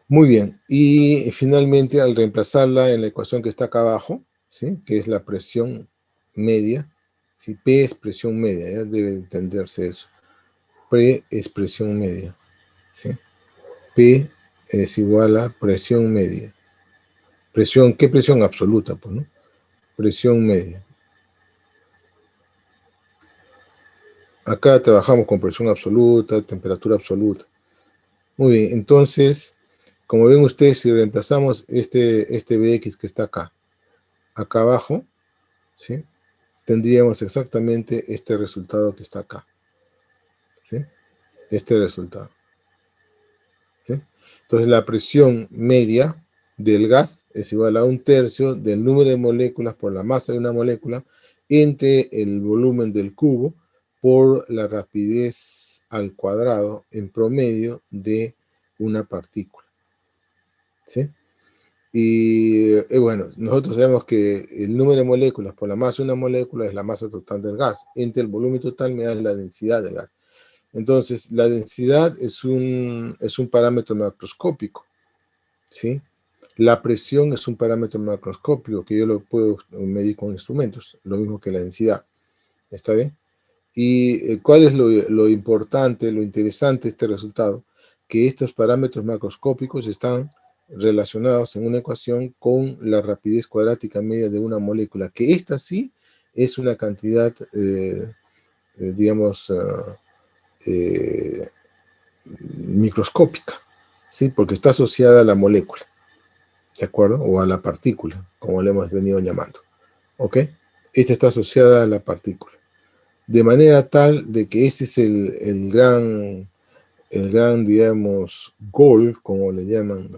Muy bien. Y finalmente, al reemplazarla en la ecuación que está acá abajo, ¿sí? Que es la presión media, ¿sí? P es presión media, ya debe entenderse eso. P es presión media, ¿sí? P es igual a presión media. Presión, ¿qué presión absoluta? Pues, ¿no? Presión media. Acá trabajamos con presión absoluta, temperatura absoluta. Muy bien, entonces, como ven ustedes, si reemplazamos este Bx que está acá abajo, ¿sí? Tendríamos exactamente este resultado que está acá, ¿sí? Este resultado, ¿sí? Entonces, la presión media del gas es igual a 1/3 del número de moléculas por la masa de una molécula entre el volumen del cubo por la rapidez al cuadrado en promedio de una partícula, ¿sí? Y bueno, nosotros sabemos que el número de moléculas por la masa de una molécula es la masa total del gas. Entre el volumen total me da la densidad del gas. Entonces, la densidad es un parámetro macroscópico, ¿sí? La presión es un parámetro macroscópico que yo lo puedo medir con instrumentos, lo mismo que la densidad. ¿Está bien? ¿Y cuál es lo importante, lo interesante de este resultado? Que estos parámetros macroscópicos están relacionados en una ecuación con la rapidez cuadrática media de una molécula, que esta sí es una cantidad, digamos, microscópica, ¿sí? Porque está asociada a la molécula, ¿de acuerdo? O a la partícula, como le hemos venido llamando, ¿ok? Esta está asociada a la partícula. De manera tal de que ese es el gran, digamos, goal, como le llaman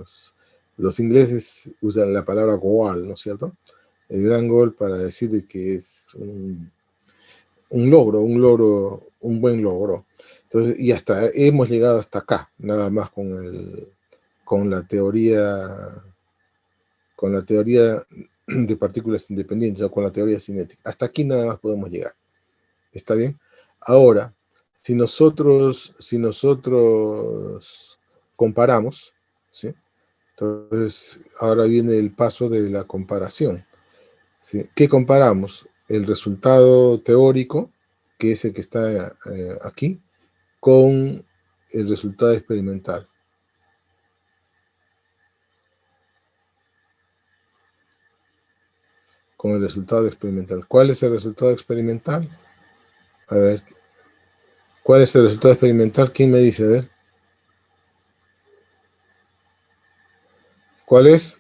los ingleses, usan la palabra goal, ¿no es cierto? El gran goal para decir de que es un buen logro. Entonces, y hasta hemos llegado hasta acá, nada más con la teoría de partículas independientes o con la teoría cinética. Hasta aquí nada más podemos llegar. ¿Está bien? Ahora, si nosotros comparamos, ¿sí? Entonces, ahora viene el paso de la comparación, ¿sí? ¿Qué comparamos? El resultado teórico, que es el que está aquí, con el resultado experimental. Con el resultado experimental. ¿Cuál es el resultado experimental? A ver, ¿cuál es el resultado experimental? ¿Quién me dice? A ver. ¿Cuál es?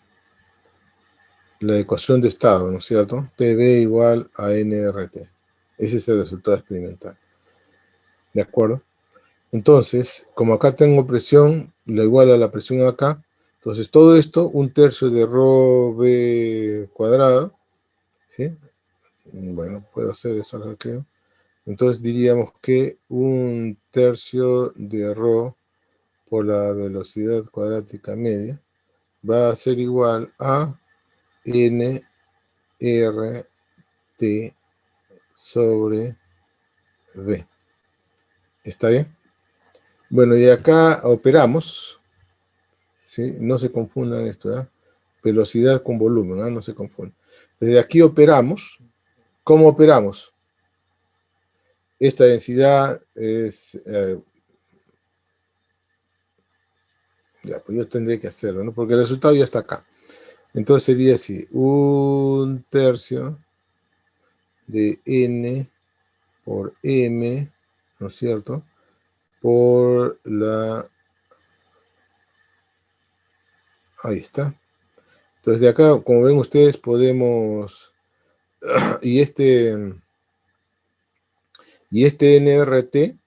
La ecuación de estado, ¿no es cierto? PV igual a nRT. Ese es el resultado experimental. ¿De acuerdo? Entonces, como acá tengo presión, lo igual a la presión acá, entonces todo esto, 1/3 de ρ v cuadrado, ¿sí? Bueno, puedo hacer eso acá, creo. Entonces diríamos que 1/3 de ρ por la velocidad cuadrática media va a ser igual a nRT sobre V. ¿Está bien? Bueno, y acá operamos, ¿sí? No se confundan esto, ¿eh? Velocidad con volumen, ¿eh? No se confundan. Desde aquí operamos. ¿Cómo operamos? Esta densidad es... ya, pues yo tendré que hacerlo, ¿no? Porque el resultado ya está acá. Entonces sería así, 1/3 de N por M, ¿no es cierto? por la... Ahí está. Entonces de acá, como ven ustedes, podemos... Y este NRT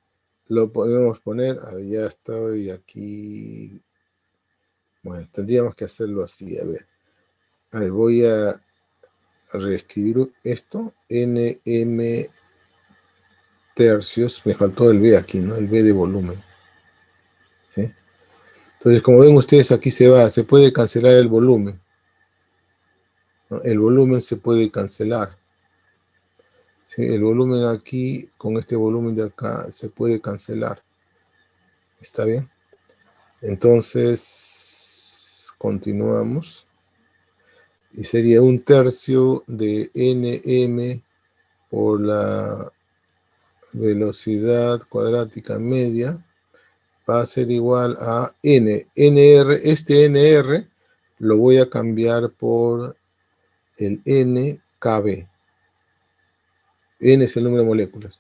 lo podemos poner... ya estoy aquí... Bueno, tendríamos que hacerlo así, a ver. Voy a reescribir esto. NM tercios. Me faltó el B aquí, ¿no? El B de volumen. ¿Sí? Entonces, como ven ustedes, aquí se puede cancelar el volumen, ¿no? El volumen se puede cancelar. ¿Sí? El volumen aquí, con este volumen de acá, se puede cancelar. ¿Está bien? Entonces, continuamos. Y sería 1/3 de Nm por la velocidad cuadrática media va a ser igual a NR. Este NR lo voy a cambiar por el NKB. N es el número de moléculas,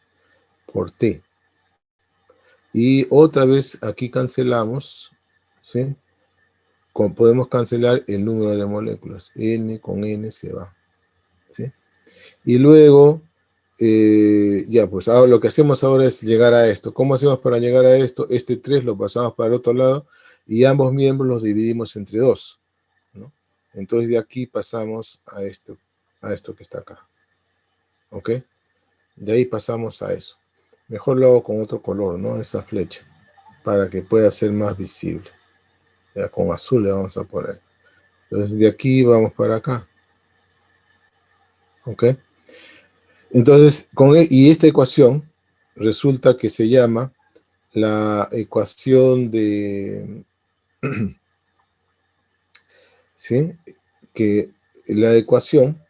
por T. Y otra vez aquí cancelamos, ¿sí? Podemos cancelar el número de moléculas. N con N se va, ¿sí? Y luego, ya, pues ahora lo que hacemos ahora es llegar a esto. ¿Cómo hacemos para llegar a esto? Este 3 lo pasamos para el otro lado y ambos miembros los dividimos entre 2, ¿no? Entonces de aquí pasamos a esto que está acá. ¿Ok? De ahí pasamos a eso. Mejor lo hago con otro color, ¿no? Esa flecha, para que pueda ser más visible. Ya con azul le vamos a poner. Entonces de aquí vamos para acá. ¿Ok? Entonces, y esta ecuación resulta que se llama la ecuación de... ¿sí? Que la ecuación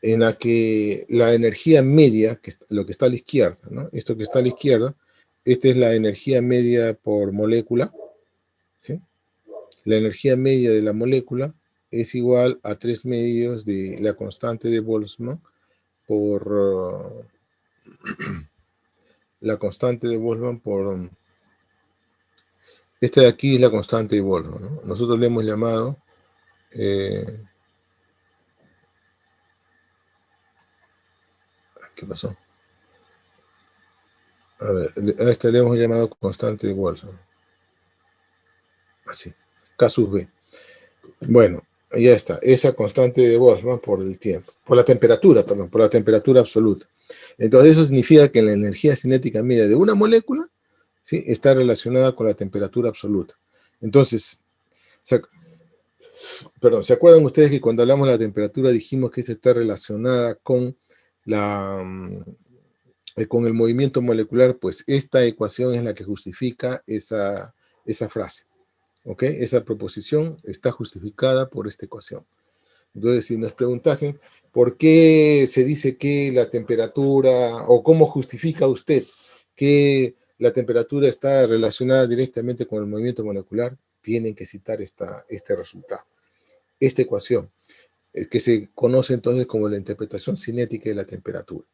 en la que la energía media, que lo que está a la izquierda, ¿no? Esto que está a la izquierda, esta es la energía media por molécula, ¿sí? La energía media de la molécula es igual a 3/2 de la constante de Boltzmann por la constante de Boltzmann por... esta de aquí es la constante de Boltzmann, ¿no? Nosotros le hemos llamado... ¿qué pasó? A ver, a esta le hemos llamado constante de Boltzmann. Así, K sub B. Bueno, ya está. Esa constante de Boltzmann por el tiempo, por la temperatura, perdón, por la temperatura absoluta. Entonces eso significa que la energía cinética media de una molécula, ¿sí?, está relacionada con la temperatura absoluta. Entonces, perdón, ¿se acuerdan ustedes que cuando hablamos de la temperatura dijimos que esta está relacionada con con el movimiento molecular? Pues esta ecuación es la que justifica esa frase. ¿Ok? Esa proposición está justificada por esta ecuación. Entonces, si nos preguntasen por qué se dice que la temperatura, o cómo justifica usted que la temperatura está relacionada directamente con el movimiento molecular, tienen que citar este resultado, esta ecuación, que se conoce entonces como la interpretación cinética de la temperatura.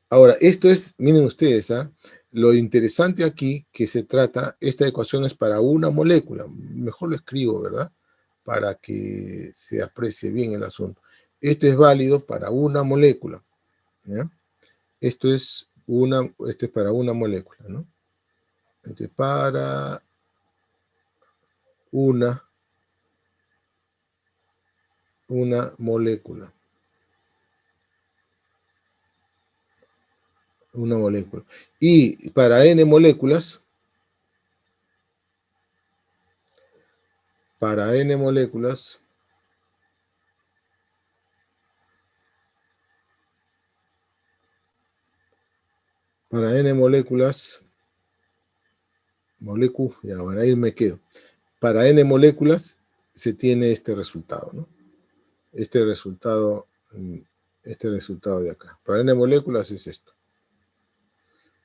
Ahora, esto es, miren ustedes, lo interesante aquí que se trata, esta ecuación es para una molécula. Mejor lo escribo, ¿verdad? Para que se aprecie bien el asunto. Esto es válido para una molécula, ¿ya? Esto es para una molécula, ¿no? Esto es para una molécula. Una molécula. Y para n moléculas, para n moléculas, ya, bueno, ahí me quedo. Para n moléculas se tiene este resultado, ¿no? Este resultado de acá. Para n moléculas es esto,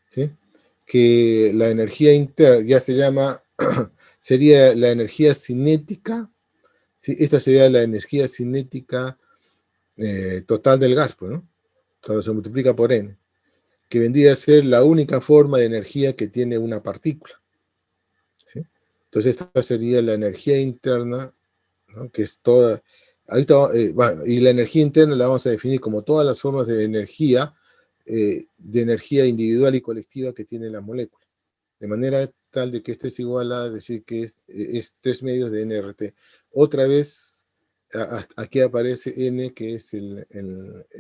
¿sí? Que la energía interna ya se llama, sería la energía cinética, ¿sí? Esta sería la energía cinética total del gas, pues, ¿no? Cuando se multiplica por n. que vendría a ser la única forma de energía que tiene una partícula, ¿sí? Entonces esta sería la energía interna, ¿no? Que es toda, ahorita, bueno, y la energía interna la vamos a definir como todas las formas de energía individual y colectiva que tiene la molécula, de manera tal de que este es igual a decir que es 3 medios de nRT. Otra vez, aquí aparece N, que es el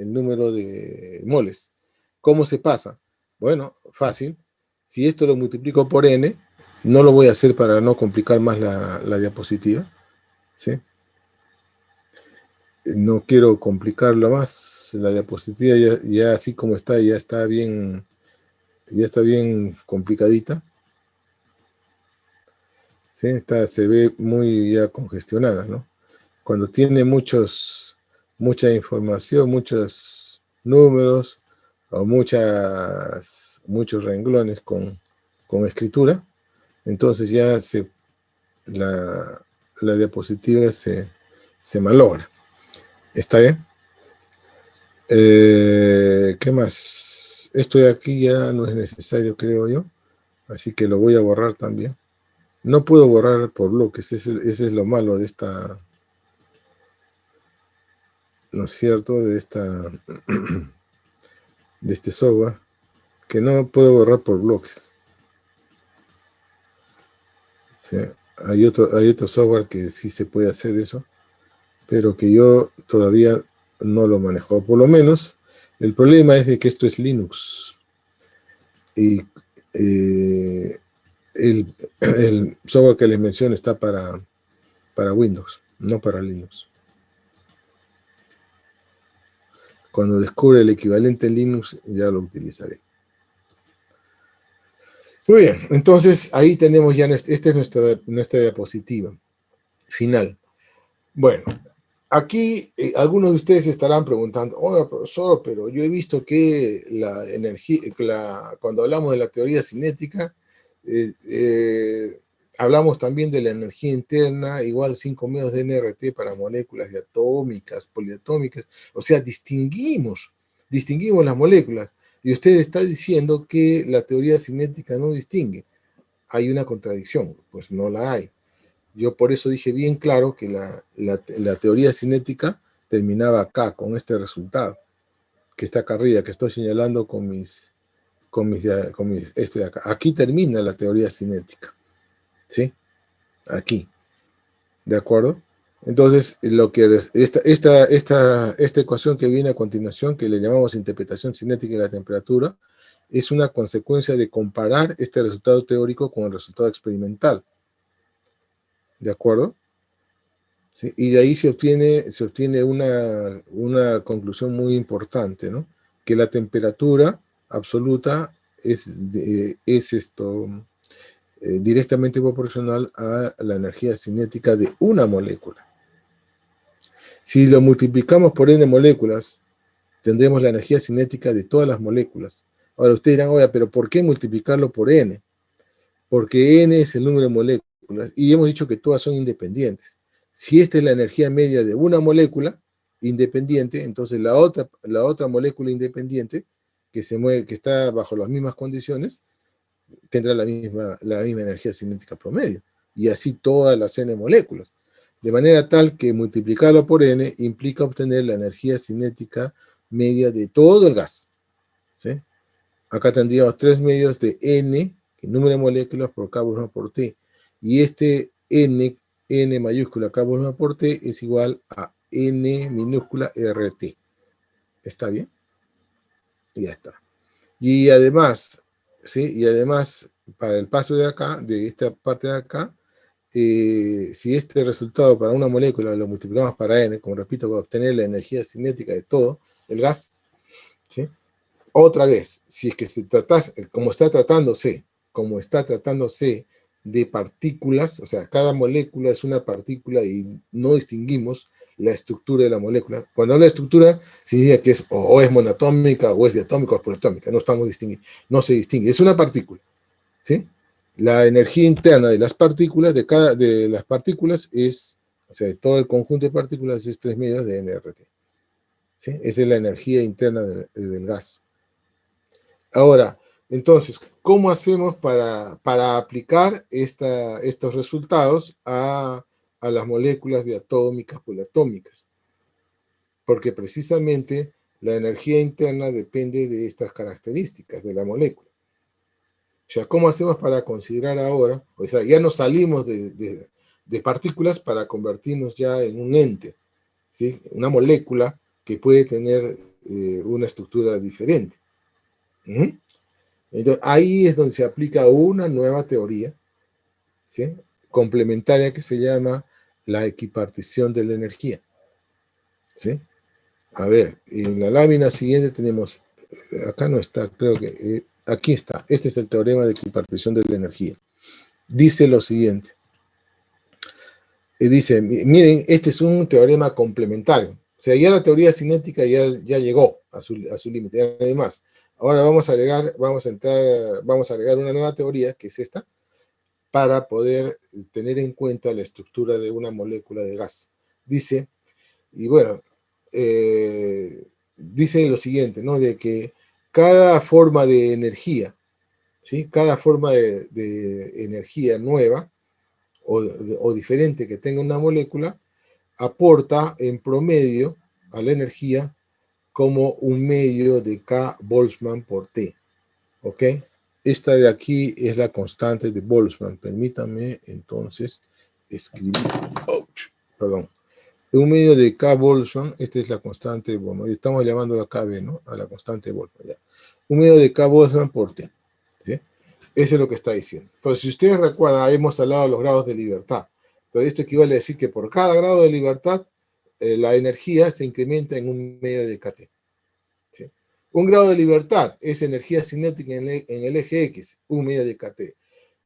número de moles. ¿Cómo se pasa? Bueno, fácil. Si esto lo multiplico por N, no lo voy a hacer para no complicar más la diapositiva, ¿sí? No quiero complicarlo más. La diapositiva ya así como está, ya está bien complicadita. ¿Sí? Se ve muy ya congestionada, ¿no? Cuando tiene mucha información, muchos números o muchos renglones con escritura, entonces ya la diapositiva se malogra. ¿Está bien? ¿Qué más? Esto de aquí ya no es necesario, creo yo, así que lo voy a borrar también. No puedo borrar por bloques, ese es lo malo de esta, ¿no es cierto? De este software, que no puedo borrar por bloques. ¿Sí? Hay otro software que sí se puede hacer eso, pero que yo todavía no lo manejo. Por lo menos, el problema es de que esto es Linux. Y el software que les menciono está para Windows, no para Linux. Cuando descubra el equivalente Linux, ya lo utilizaré. Muy bien, entonces ahí tenemos ya, esta es nuestra diapositiva final. Bueno, aquí algunos de ustedes estarán preguntando, oiga, profesor, pero yo he visto que la energía, cuando hablamos de la teoría cinética, hablamos también de la energía interna, igual 5 medios de nRT para moléculas diatómicas, poliatómicas, o sea, distinguimos las moléculas, y usted está diciendo que la teoría cinética no distingue. Hay una contradicción, pues no la hay. Yo por eso dije bien claro que la teoría cinética terminaba acá, con este resultado, que está acá arriba, que estoy señalando esto de acá. Aquí termina la teoría cinética, ¿sí? Aquí, ¿de acuerdo? Entonces, esta ecuación que viene a continuación, que le llamamos interpretación cinética de la temperatura, es una consecuencia de comparar este resultado teórico con el resultado experimental, ¿de acuerdo? ¿Sí? Y de ahí se obtiene una conclusión muy importante, ¿no? Que la temperatura absoluta es directamente proporcional a la energía cinética de una molécula. Si lo multiplicamos por n moléculas, tendremos la energía cinética de todas las moléculas. Ahora ustedes dirán, oye, pero ¿por qué multiplicarlo por n? Porque n es el número de moléculas y hemos dicho que todas son independientes. Si esta es la energía media de una molécula independiente, entonces la otra molécula independiente que está bajo las mismas condiciones tendrá la misma energía cinética promedio, y así todas las n moléculas. De manera tal que multiplicarlo por n implica obtener la energía cinética media de todo el gas, ¿sí? Acá tendríamos 3 medios de n, el número de moléculas por K volumen por T. Y este n mayúscula K volumen por T es igual a n minúscula RT. ¿Está bien? Y ya está. Y además, ¿sí? Y además, para el paso de acá, de esta parte de acá, si este resultado para una molécula lo multiplicamos para n, como repito, para obtener la energía cinética de todo el gas, ¿sí? Otra vez, si es que como está tratándose de partículas, o sea, cada molécula es una partícula y no distinguimos la estructura de la molécula. Cuando hablo de estructura, significa que o es monoatómica, o es diatómica, o es poliatómica. No estamos distinguiendo, no se distingue. Es una partícula, ¿sí? La energía interna de las partículas, de las partículas es, o sea, de todo el conjunto de partículas es 3 medios de nRT, ¿sí? Esa es la energía interna del gas. Ahora, entonces, ¿cómo hacemos para aplicar estos resultados a las moléculas diatómicas, poliatómicas? Porque precisamente la energía interna depende de estas características de la molécula. O sea, ¿cómo hacemos para considerar ahora? O sea, ya nos salimos de partículas para convertirnos ya en un ente, ¿sí? Una molécula que puede tener una estructura diferente. ¿Mm? Entonces, ahí es donde se aplica una nueva teoría, ¿sí? Complementaria, que se llama la equipartición de la energía, ¿sí? A ver, en la lámina siguiente tenemos, acá no está, creo que aquí está. Este es el teorema de equipartición de la energía. Dice lo siguiente. Dice, miren, este es un teorema complementario. O sea, ya la teoría cinética ya llegó a su límite, ya no hay más. Ahora vamos a agregar una nueva teoría, que es esta, para poder tener en cuenta la estructura de una molécula de gas. Dice, y bueno, dice lo siguiente, ¿no? De que cada forma de energía, ¿sí? Cada forma de energía nueva o diferente que tenga una molécula, aporta en promedio a la energía como un medio de K Boltzmann por T. ¿Ok? Esta de aquí es la constante de Boltzmann. Permítame entonces escribir. Ouch, perdón. Un medio de K Boltzmann, esta es la constante de Boltzmann. Estamos llamando a KB, ¿no? A la constante de Boltzmann. Ya. Un medio de K Boltzmann por T. ¿Sí? Eso es lo que está diciendo. Entonces, si ustedes recuerdan, hemos hablado de los grados de libertad. Pero esto equivale a decir que por cada grado de libertad, la energía se incrementa en un medio de KT. ¿Sí? Un grado de libertad es energía cinética en el eje X, un medio de KT.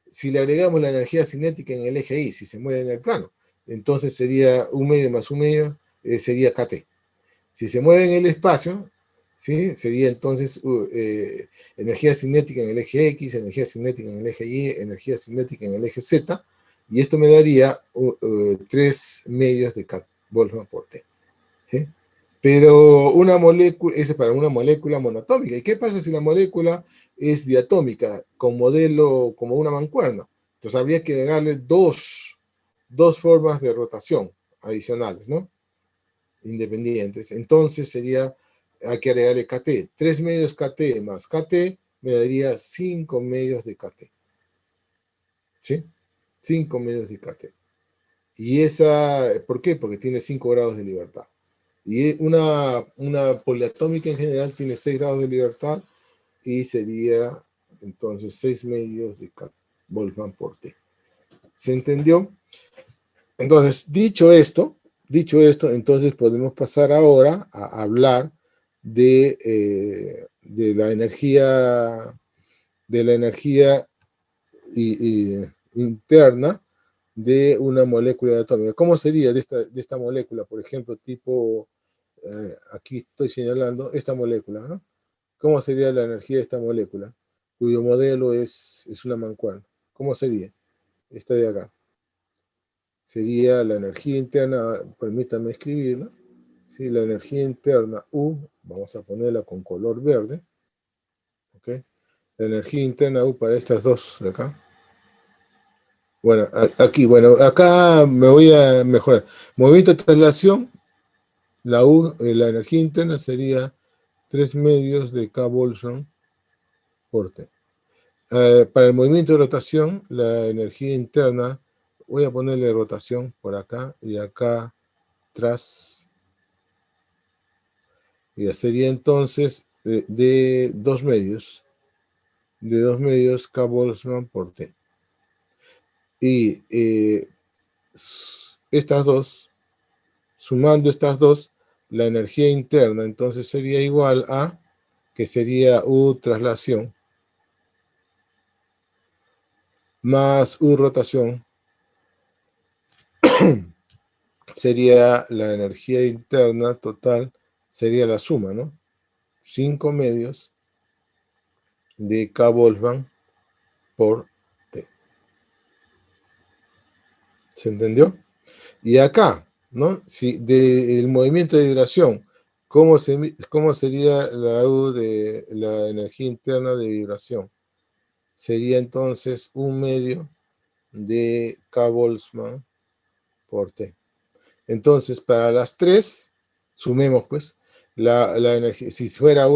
Si le agregamos la energía cinética en el eje Y, si se mueve en el plano, entonces sería un medio más un medio, sería KT. Si se mueve en el espacio, ¿sí? Sería entonces energía cinética en el eje X, energía cinética en el eje Y, energía cinética en el eje Z, y esto me daría 3 medios de Boltzmann por T. ¿Sí? Pero una molécula, es para una molécula monoatómica. ¿Y qué pasa si la molécula es diatómica, con modelo como una mancuerna? Entonces habría que darle dos formas de rotación adicionales, ¿no? Independientes. Entonces sería, hay que agregarle KT. 3 medios KT más KT me daría 5 medios de KT. ¿Sí? 5 medios de KT. Y esa, ¿por qué? Porque tiene 5 grados de libertad. Y una poliatómica en general tiene 6 grados de libertad y sería entonces 6 medios de Boltzmann por T. ¿Se entendió? Entonces, dicho esto, entonces podemos pasar ahora a hablar de la energía, interna de una molécula atómica. ¿Cómo sería de esta molécula, por ejemplo, tipo, aquí estoy señalando esta molécula, ¿no? ¿Cómo sería la energía de esta molécula, cuyo modelo es una mancuerna? ¿Cómo sería esta de acá? Sería la energía interna, permítame escribirla, ¿sí? La energía interna U, vamos a ponerla con color verde, ¿ok? La energía interna U para estas dos de acá. Bueno, acá me voy a mejorar. Movimiento de traslación, la energía interna sería 3 medios de K Boltzmann por T. Para el movimiento de rotación, la energía interna, voy a ponerle rotación por acá y acá tras, y sería entonces de 2 medios, K Boltzmann por T. Y estas dos, sumando estas dos, la energía interna entonces sería igual a, que sería U traslación, más U rotación, sería la energía interna total, sería la suma, ¿no? 5 medios de K Boltzmann por T. ¿Se entendió? Y acá, ¿no? Si del movimiento de vibración ¿Cómo sería la U de la energía interna de vibración? Sería entonces 1/2 de K Boltzmann por T. Entonces, para las tres, sumemos pues, la energía. Si fuera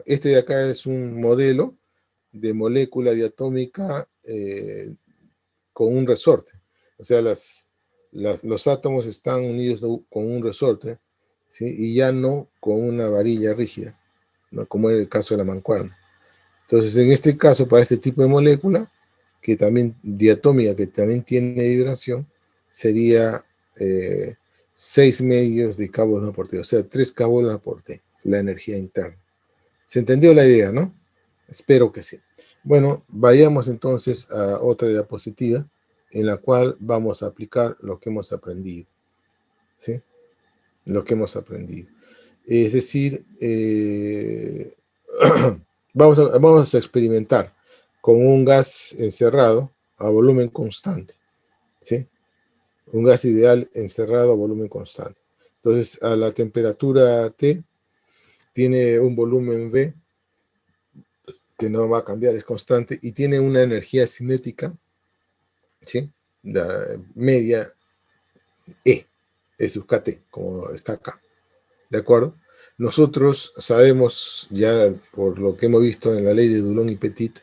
este de acá es un modelo de molécula diatómica con un resorte. O sea, los átomos están unidos con un resorte, ¿sí? Y ya no con una varilla rígida, ¿no? Como en el caso de la mancuerna. Entonces, en este caso, para este tipo de molécula, que también diatómica, que también tiene vibración, sería 6/2 de K Boltzmann por T, o sea, 3 K Boltzmann por T, la energía interna. ¿Se entendió la idea, no? Espero que sí. Bueno, vayamos entonces a otra diapositiva en la cual vamos a aplicar lo que hemos aprendido, ¿sí? Lo que hemos aprendido. Es decir, vamos a experimentar con un gas encerrado a volumen constante, ¿sí? Un gas ideal encerrado a volumen constante. Entonces, a la temperatura T tiene un volumen V que no va a cambiar, es constante, y tiene una energía cinética, ¿sí? La media E, es su KT, como está acá, ¿de acuerdo? Nosotros sabemos, ya por lo que hemos visto en la ley de Dulong y Petit,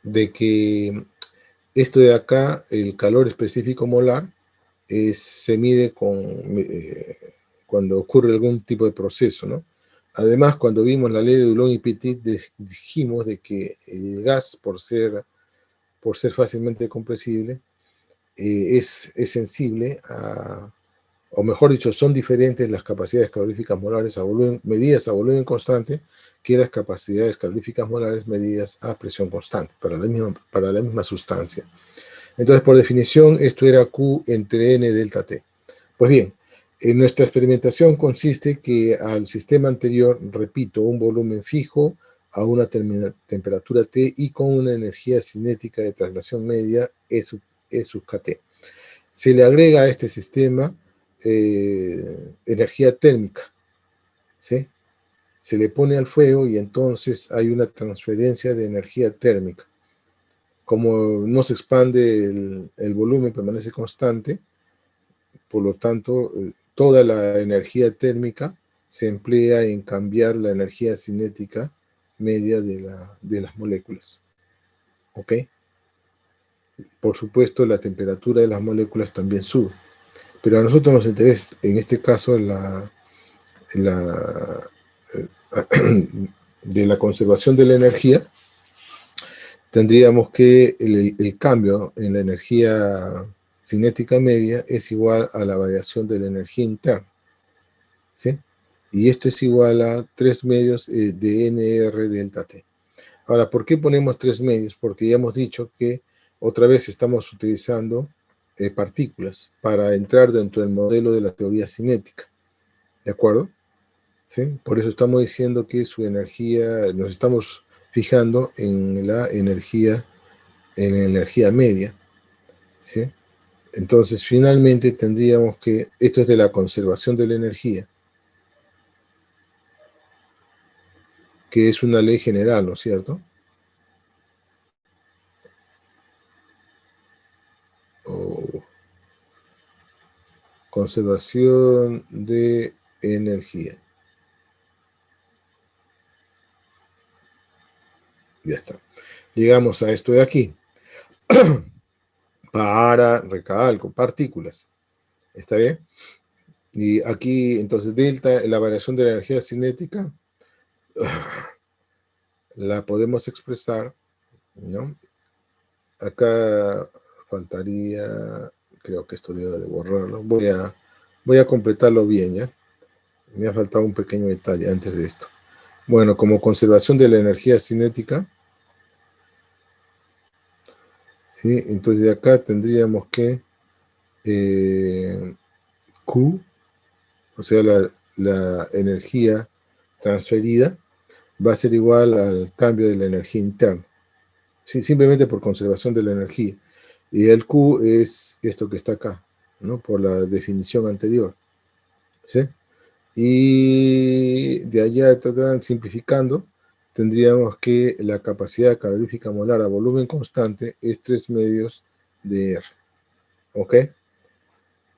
de que esto de acá, el calor específico molar, se mide cuando ocurre algún tipo de proceso, ¿no? Además, cuando vimos la ley de Dulong y Petit, dijimos de que el gas, por ser fácilmente compresible, es sensible o mejor dicho, son diferentes las capacidades caloríficas molares medidas a volumen constante que las capacidades caloríficas molares medidas a presión constante para la misma sustancia. Entonces, por definición, esto era Q entre N delta T. Pues bien, en nuestra experimentación consiste que al sistema anterior, repito, un volumen fijo a una temperatura T y con una energía cinética de traslación media E sub KT. Se le agrega a este sistema energía térmica, ¿sí? Se le pone al fuego y entonces hay una transferencia de energía térmica. Como no se expande el volumen, permanece constante, por lo tanto, toda la energía térmica se emplea en cambiar la energía cinética media de las moléculas. ¿Ok? Por supuesto, la temperatura de las moléculas también sube. Pero a nosotros nos interesa, en este caso, de la conservación de la energía. Tendríamos que el cambio en la energía cinética media es igual a la variación de la energía interna, ¿sí? Y esto es igual a 3/2 de NR delta T. Ahora, ¿por qué ponemos 3/2? Porque ya hemos dicho que otra vez estamos utilizando partículas para entrar dentro del modelo de la teoría cinética, ¿de acuerdo? ¿Sí? Por eso estamos diciendo que su energía, nos estamos fijando en la energía media, ¿sí? Entonces, finalmente tendríamos que, esto es de la conservación de la energía, que es una ley general, ¿no es cierto? Conservación de energía. Ya está. Llegamos a esto de aquí. Recalco, partículas. ¿Está bien? Y aquí, entonces, delta, la variación de la energía cinética, la podemos expresar, ¿no? Acá faltaría, creo que esto debo de borrarlo. Voy a completarlo bien, ¿ya? Me ha faltado un pequeño detalle antes de esto. Bueno, como conservación de la energía cinética, ¿sí? Entonces de acá tendríamos que Q, o sea, la energía transferida, va a ser igual al cambio de la energía interna, ¿sí? Simplemente por conservación de la energía. Y el Q es esto que está acá, ¿no? Por la definición anterior, ¿sí? Y de allá, simplificando, tendríamos que la capacidad calorífica molar a volumen constante es 3 medios de R. ¿Ok?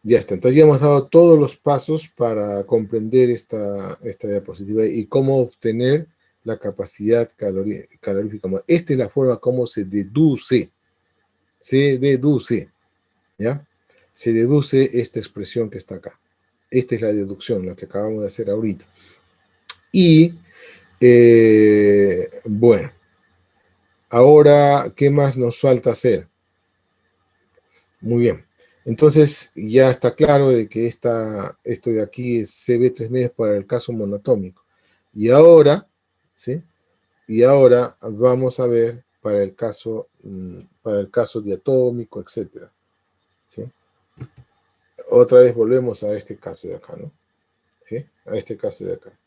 Ya está. Entonces ya hemos dado todos los pasos para comprender esta diapositiva y cómo obtener la capacidad calorífica molar. Esta es la forma como se deduce. Se deduce. ¿Ya? Se deduce esta expresión que está acá. Esta es la deducción, lo que acabamos de hacer ahorita. Y, bueno, ahora, ¿qué más nos falta hacer? Muy bien. Entonces, ya está claro de que esto de aquí es CB3 medios para el caso monotómico. Y ahora, ¿sí? Y ahora vamos a ver para el caso diatómico, etc. ¿Sí? Otra vez volvemos a este caso de acá, ¿no? ¿Sí? A este caso de acá.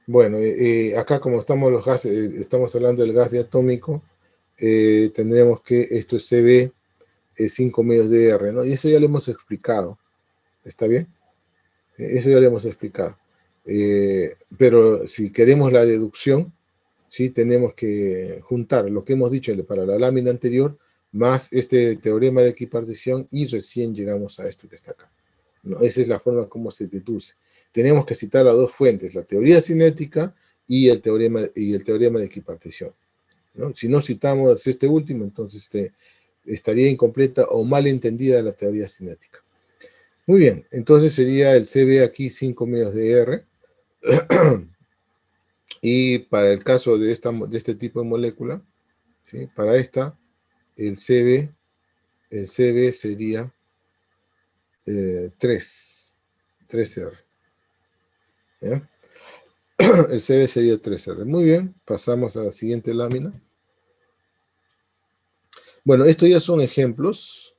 Bueno, acá como estamos los gases, estamos hablando del gas diatómico, tendremos que esto es CB, 5 medios de R, ¿no? Y eso ya lo hemos explicado, ¿está bien? Eso ya lo hemos explicado. Pero si queremos la deducción, sí tenemos que juntar lo que hemos dicho para la lámina anterior, más este teorema de equipartición, y recién llegamos a esto que está acá, ¿no? Esa es la forma como se deduce. Tenemos que citar las dos fuentes, la teoría cinética y el teorema de equipartición, ¿no? Si no citamos este último, entonces estaría incompleta o mal entendida la teoría cinética. Muy bien, entonces sería el CB aquí 5 medios de R. Y para el caso de este tipo de molécula, ¿sí? Para esta, el CB sería 3R. ¿Ya? El CB sería 3R. Muy bien, pasamos a la siguiente lámina. Bueno, esto ya son ejemplos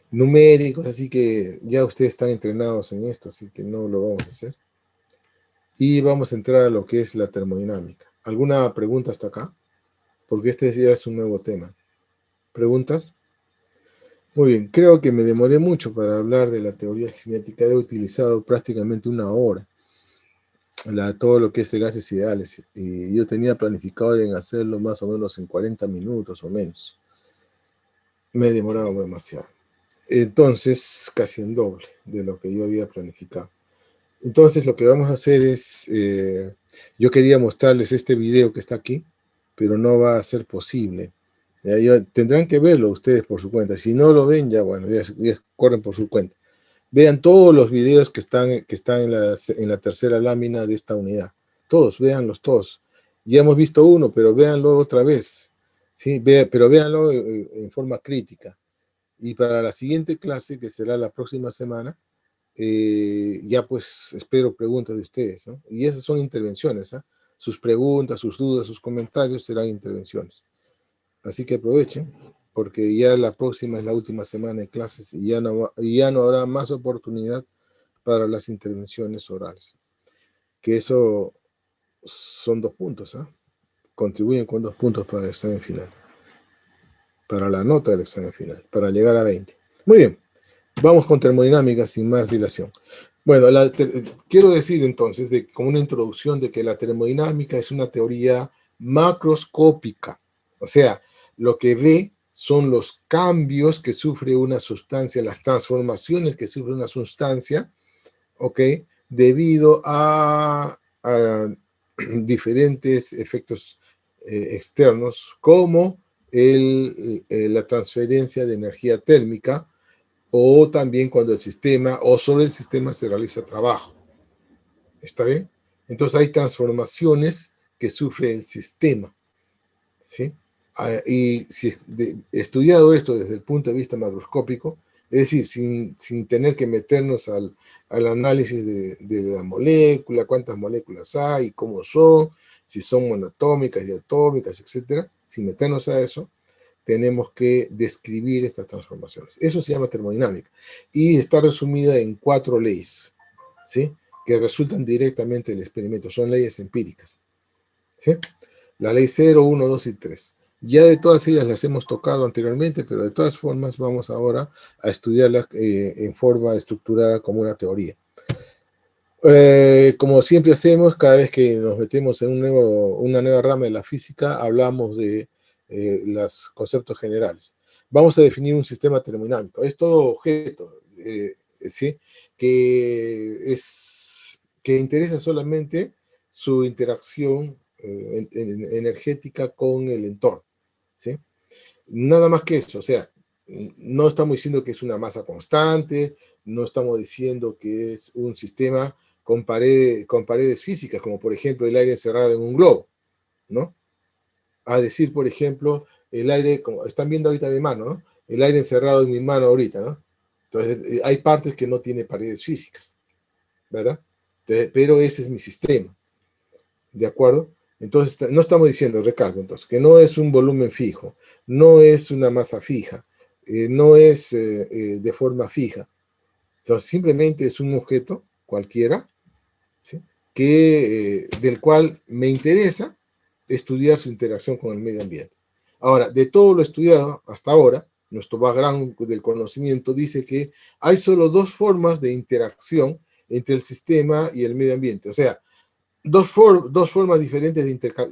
numéricos, así que ya ustedes están entrenados en esto, así que no lo vamos a hacer. Y vamos a entrar a lo que es la termodinámica. ¿Alguna pregunta hasta acá? Porque este ya es un nuevo tema. ¿Preguntas? Muy bien, creo que me demoré mucho para hablar de la teoría cinética. He utilizado prácticamente una hora todo lo que es de gases ideales. Y yo tenía planificado en hacerlo más o menos en 40 minutos o menos. Me he demorado demasiado. Entonces, casi en doble de lo que yo había planificado. Entonces, lo que vamos a hacer es, yo quería mostrarles este video que está aquí, pero no va a ser posible. Tendrán que verlo ustedes por su cuenta. Si no lo ven, ya bueno, ya corren por su cuenta. Vean todos los videos que están en la tercera lámina de esta unidad. Todos, véanlos todos. Ya hemos visto uno, pero véanlo otra vez. ¿Sí? Pero véanlo en forma crítica. Y para la siguiente clase, que será la próxima semana, ya pues espero preguntas de ustedes, ¿no? Y esas son intervenciones, ¿eh? Sus preguntas, sus dudas, sus comentarios serán intervenciones. Así que aprovechen, porque ya la próxima es la última semana de clases y ya no habrá más oportunidad para las intervenciones orales. Que eso son 2 puntos, ¿eh? Contribuyen con 2 puntos para el examen final. Para la nota del examen final, para llegar a 20. Muy bien, vamos con termodinámica sin más dilación. Bueno, quiero decir entonces, como una introducción, de que la termodinámica es una teoría macroscópica. O sea, lo que ve son los cambios que sufre una sustancia, las transformaciones que sufre una sustancia, ¿ok? Debido a diferentes efectos externos, como la transferencia de energía térmica, o también cuando el sistema o sobre el sistema se realiza trabajo. ¿Está bien? Entonces hay transformaciones que sufre el sistema, ¿sí? Y si estudiado esto desde el punto de vista macroscópico, es decir, sin tener que meternos al análisis de la molécula, cuántas moléculas hay, cómo son, si son monoatómicas, diatómicas, etcétera, sin meternos a eso, tenemos que describir estas transformaciones. Eso se llama termodinámica. Y está resumida en 4 leyes, ¿sí? Que resultan directamente del experimento. Son leyes empíricas, ¿sí? La ley 0, 1, 2 y 3. Ya de todas ellas las hemos tocado anteriormente, pero de todas formas vamos ahora a estudiarlas en forma estructurada como una teoría. Como siempre hacemos, cada vez que nos metemos en una nueva rama de la física, hablamos de los conceptos generales. Vamos a definir un sistema termodinámico. Es todo objeto, ¿sí? Que interesa solamente su interacción energética con el entorno, ¿sí? Nada más que eso, o sea, no estamos diciendo que es una masa constante, no estamos diciendo que es un sistema con paredes físicas, como por ejemplo el aire encerrado en un globo, ¿no? A decir, por ejemplo, el aire, como están viendo ahorita mi mano, ¿no? El aire encerrado en mi mano ahorita, ¿no? Entonces, hay partes que no tienen paredes físicas, ¿verdad? Pero ese es mi sistema, ¿de acuerdo? Entonces, no estamos diciendo, recalco entonces, que no es un volumen fijo, no es una masa fija, no es de forma fija. Entonces, simplemente es un objeto cualquiera, ¿sí? Del cual me interesa estudiar su interacción con el medio ambiente. Ahora, de todo lo estudiado hasta ahora, nuestro background del conocimiento dice que hay solo dos formas de interacción entre el sistema y el medio ambiente. O sea, dos formas diferentes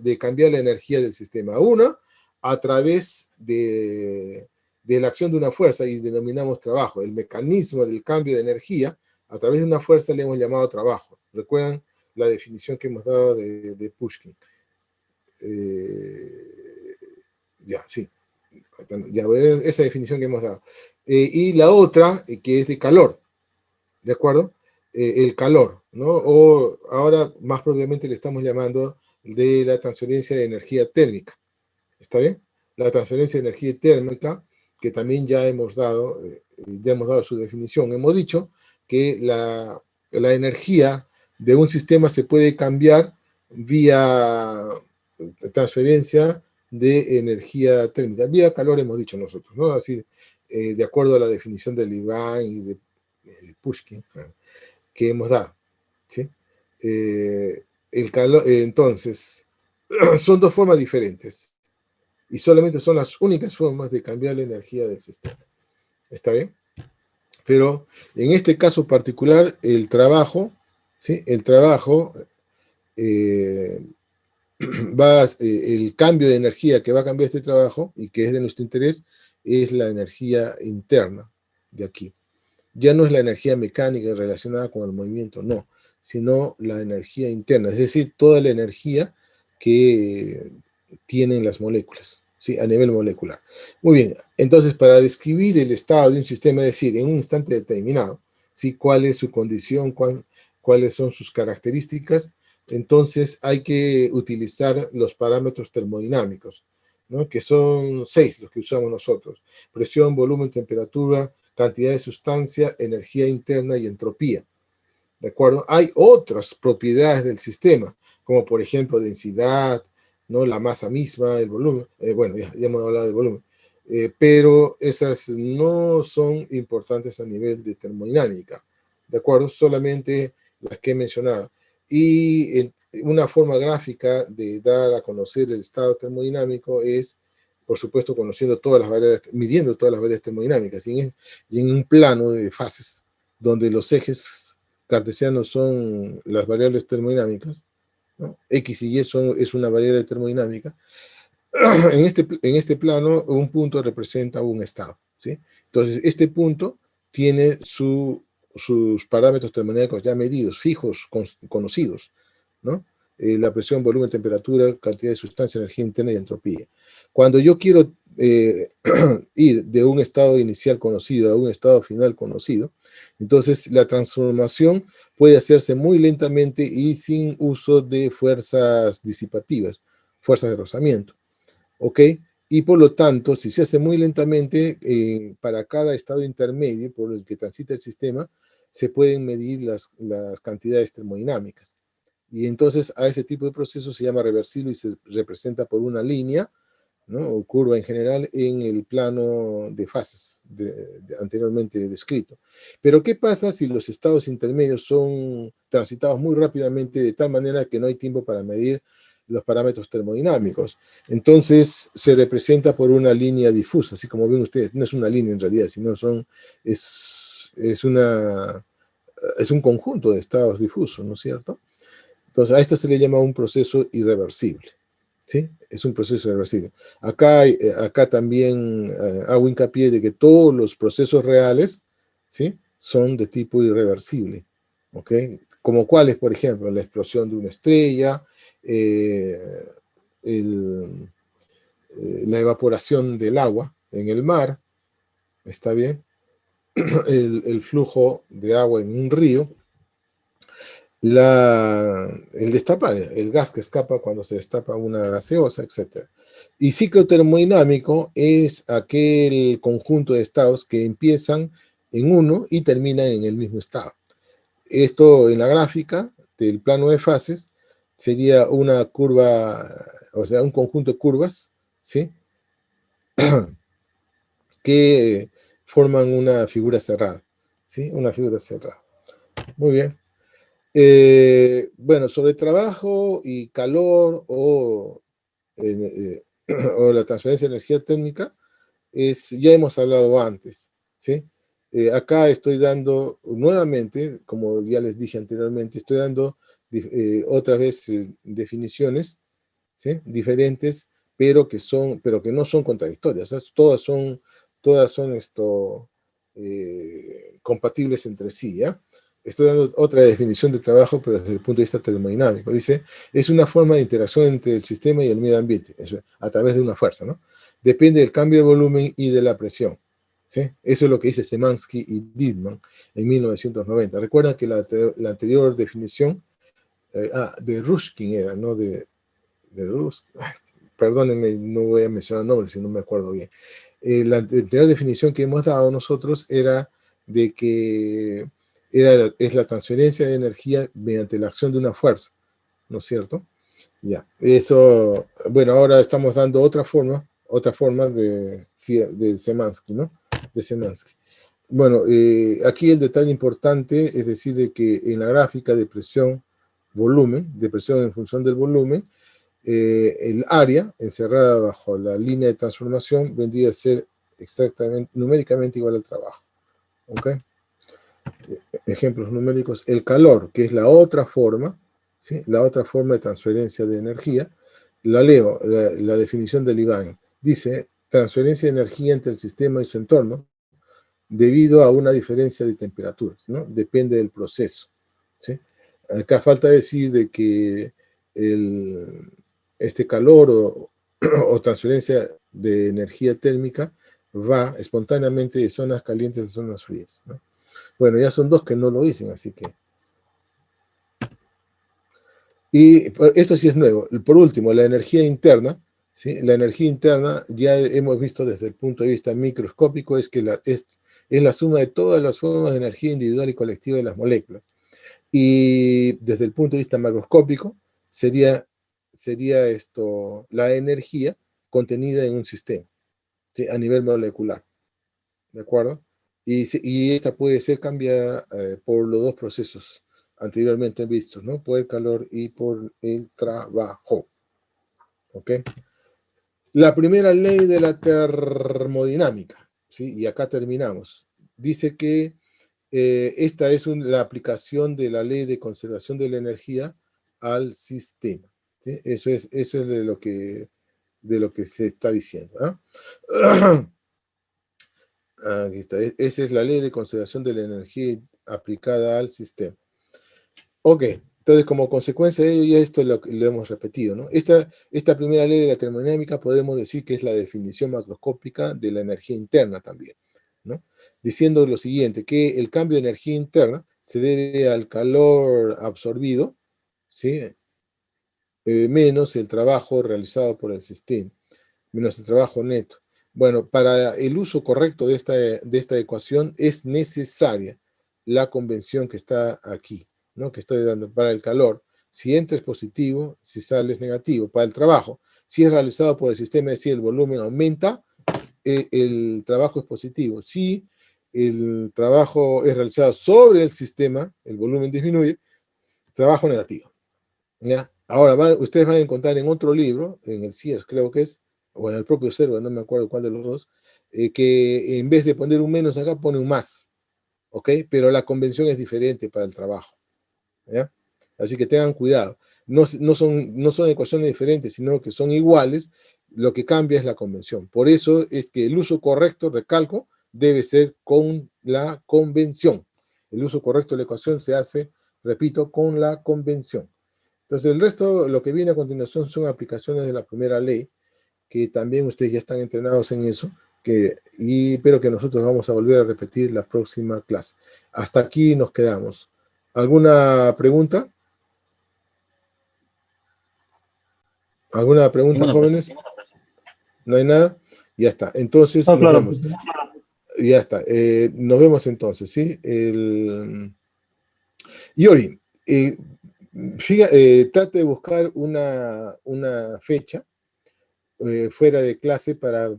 de cambiar la energía del sistema. Una, a través de la acción de una fuerza, y denominamos trabajo. El mecanismo del cambio de energía, a través de una fuerza le hemos llamado trabajo. ¿Recuerdan la definición que hemos dado de Pushkin? Eh, ya, sí. Ya, esa definición que hemos dado. Y la otra, que es de calor. ¿De acuerdo? El calor, ¿no? O ahora más propiamente le estamos llamando de la transferencia de energía térmica. ¿Está bien? La transferencia de energía térmica, que también ya hemos dado su definición. Hemos dicho que la energía de un sistema se puede cambiar vía transferencia de energía térmica. Vía calor hemos dicho nosotros, ¿no? Así, de acuerdo a la definición de Liván y de Pushkin, que hemos dado, ¿sí? El calor, entonces, son dos formas diferentes y solamente son las únicas formas de cambiar la energía del sistema. ¿Está bien? Pero en este caso particular, el trabajo, ¿sí? El trabajo eh, el cambio de energía que va a cambiar este trabajo y que es de nuestro interés es la energía interna de aquí. Ya no es la energía mecánica relacionada con el movimiento, no, sino la energía interna, es decir, toda la energía que tienen las moléculas, ¿sí? A nivel molecular. Muy bien, entonces para describir el estado de un sistema, es decir, en un instante determinado, ¿sí? ¿Cuál es su condición, cuáles son sus características? Entonces hay que utilizar los parámetros termodinámicos, ¿no? Que son 6 los que usamos nosotros: presión, volumen, temperatura, cantidad de sustancia, energía interna y entropía. ¿De acuerdo? Hay otras propiedades del sistema, como por ejemplo densidad, ¿no? La masa misma, el volumen. Bueno, ya hemos hablado del volumen. Pero esas no son importantes a nivel de termodinámica. ¿De acuerdo? Solamente las que he mencionado. Y una forma gráfica de dar a conocer el estado termodinámico es, por supuesto, conociendo todas las variables, midiendo todas las variables termodinámicas y en un plano de fases donde los ejes cartesianos son las variables termodinámicas, ¿no? X y Y es una variable termodinámica. En este plano, un punto representa un estado, ¿sí? Entonces, este punto tiene sus parámetros termodinámicos ya medidos, fijos, conocidos, ¿no? La presión, volumen, temperatura, cantidad de sustancia, energía interna y entropía. Cuando yo quiero ir de un estado inicial conocido a un estado final conocido, entonces la transformación puede hacerse muy lentamente y sin uso de fuerzas disipativas, fuerzas de rozamiento. ¿Ok? Y por lo tanto, si se hace muy lentamente, para cada estado intermedio por el que transita el sistema, se pueden medir las cantidades termodinámicas. Y entonces a ese tipo de proceso se llama reversible y se representa por una línea, ¿no? O curva en general en el plano de fases anteriormente descrito. Pero ¿qué pasa si los estados intermedios son transitados muy rápidamente de tal manera que no hay tiempo para medir los parámetros termodinámicos. Entonces se representa por una línea difusa, así como ven ustedes, no es una línea en realidad, sino es un conjunto de estados difusos, ¿no es cierto? Entonces a esto se le llama un proceso irreversible, ¿sí? Es un proceso irreversible. Acá también hago hincapié de que todos los procesos reales, ¿sí?, son de tipo irreversible, ¿ok? Como cuáles, por ejemplo, la explosión de una estrella, eh, la evaporación del agua en el mar, ¿está bien? El flujo de agua en un río, el destapar, el gas que escapa cuando se destapa una gaseosa, etc. Y ciclo termodinámico es aquel conjunto de estados que empiezan en uno y terminan en el mismo estado. Esto en la gráfica del plano de fases sería una curva, o sea, un conjunto de curvas, ¿sí?, que forman una figura cerrada, ¿sí? Una figura cerrada. Muy bien. Bueno, sobre trabajo y calor o la transferencia de energía térmica, ya hemos hablado antes, ¿sí? Acá estoy dando nuevamente, como ya les dije anteriormente, estoy dando otra vez definiciones, ¿sí?, diferentes, pero que no son contradictorias. ¿Sí? Todas son compatibles entre sí, ¿ya? Estoy dando otra definición de trabajo, pero desde el punto de vista termodinámico. Dice, es una forma de interacción entre el sistema y el medio ambiente, a través de una fuerza, ¿no? Depende del cambio de volumen y de la presión, ¿sí? Eso es lo que dice Szymanski y Dietmar en 1990. Recuerdan que la anterior definición, de Ruskin era, ¿no? De Ruskin. Perdónenme, no voy a mencionar nombres si no me acuerdo bien. La anterior definición que hemos dado nosotros era de que es la transferencia de energía mediante la acción de una fuerza, ¿no es cierto? Ya, eso, bueno, ahora estamos dando otra forma de Szymanski, ¿no? De Szymanski. Bueno, aquí el detalle importante es decir de que en la gráfica de presión-volumen, de presión en función del volumen, el área encerrada bajo la línea de transformación vendría a ser exactamente, numéricamente igual al trabajo. ¿Ok? Ejemplos numéricos. El calor, que es la otra forma, ¿sí?, la otra forma de transferencia de energía, la leo, la definición del Libán. Dice, transferencia de energía entre el sistema y su entorno debido a una diferencia de temperaturas, ¿no? Depende del proceso, ¿sí? Acá falta decir de que este calor o transferencia de energía térmica va espontáneamente de zonas calientes a zonas frías, ¿no? Bueno, ya son dos que no lo dicen, así que... Y esto sí es nuevo. Por último, la energía interna, ¿sí? La energía interna ya hemos visto desde el punto de vista microscópico es que es la suma de todas las formas de energía individual y colectiva de las moléculas. Y desde el punto de vista macroscópico sería la energía contenida en un sistema, ¿sí?, a nivel molecular, ¿de acuerdo? Y esta puede ser cambiada por los dos procesos anteriormente vistos, ¿no? Por el calor y por el trabajo, ¿ok? La primera ley de la termodinámica, ¿sí? Y acá terminamos. Dice que esta es la aplicación de la ley de conservación de la energía al sistema, ¿sí? Eso es de lo que se está diciendo, ¿ah? Aquí está. Esa es la ley de conservación de la energía aplicada al sistema. Ok, entonces como consecuencia de ello, ya esto lo hemos repetido, ¿no? Esta primera ley de la termodinámica podemos decir que es la definición macroscópica de la energía interna también, ¿no? Diciendo lo siguiente, que el cambio de energía interna se debe al calor absorbido, ¿sí?, menos el trabajo realizado por el sistema, menos el trabajo neto. Bueno, para el uso correcto de esta ecuación es necesaria la convención que está aquí, ¿no?, que estoy dando. Para el calor, si entra es positivo, si sale es negativo. Para el trabajo, si es realizado por el sistema, es decir, el volumen aumenta, el trabajo es positivo. Si el trabajo es realizado sobre el sistema, el volumen disminuye, trabajo negativo, ¿ya? Ahora, ustedes van a encontrar en otro libro, en el Sears creo que es, o en el propio Servo, no me acuerdo cuál de los dos, que en vez de poner un menos acá, pone un más, ¿ok? Pero la convención es diferente para el trabajo, ¿ya? Así que tengan cuidado. No son ecuaciones diferentes, sino que son iguales. Lo que cambia es la convención. Por eso es que el uso correcto, recalco, debe ser con la convención. El uso correcto de la ecuación se hace, repito, con la convención. Entonces, el resto, lo que viene a continuación son aplicaciones de la primera ley, que también ustedes ya están entrenados en eso, pero que nosotros vamos a volver a repetir la próxima clase. Hasta aquí nos quedamos. ¿Alguna pregunta? ¿Alguna pregunta, Ninguna, pues. jóvenes? ¿No hay nada? Ya está. Entonces, Ah, nos claro, vemos. pues. Ya está. Nos vemos entonces, ¿sí? Yori, trate de buscar una fecha fuera de clase para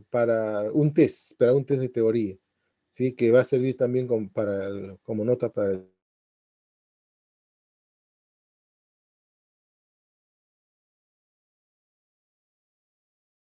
un test de teoría, ¿sí? Que va a servir también como nota para el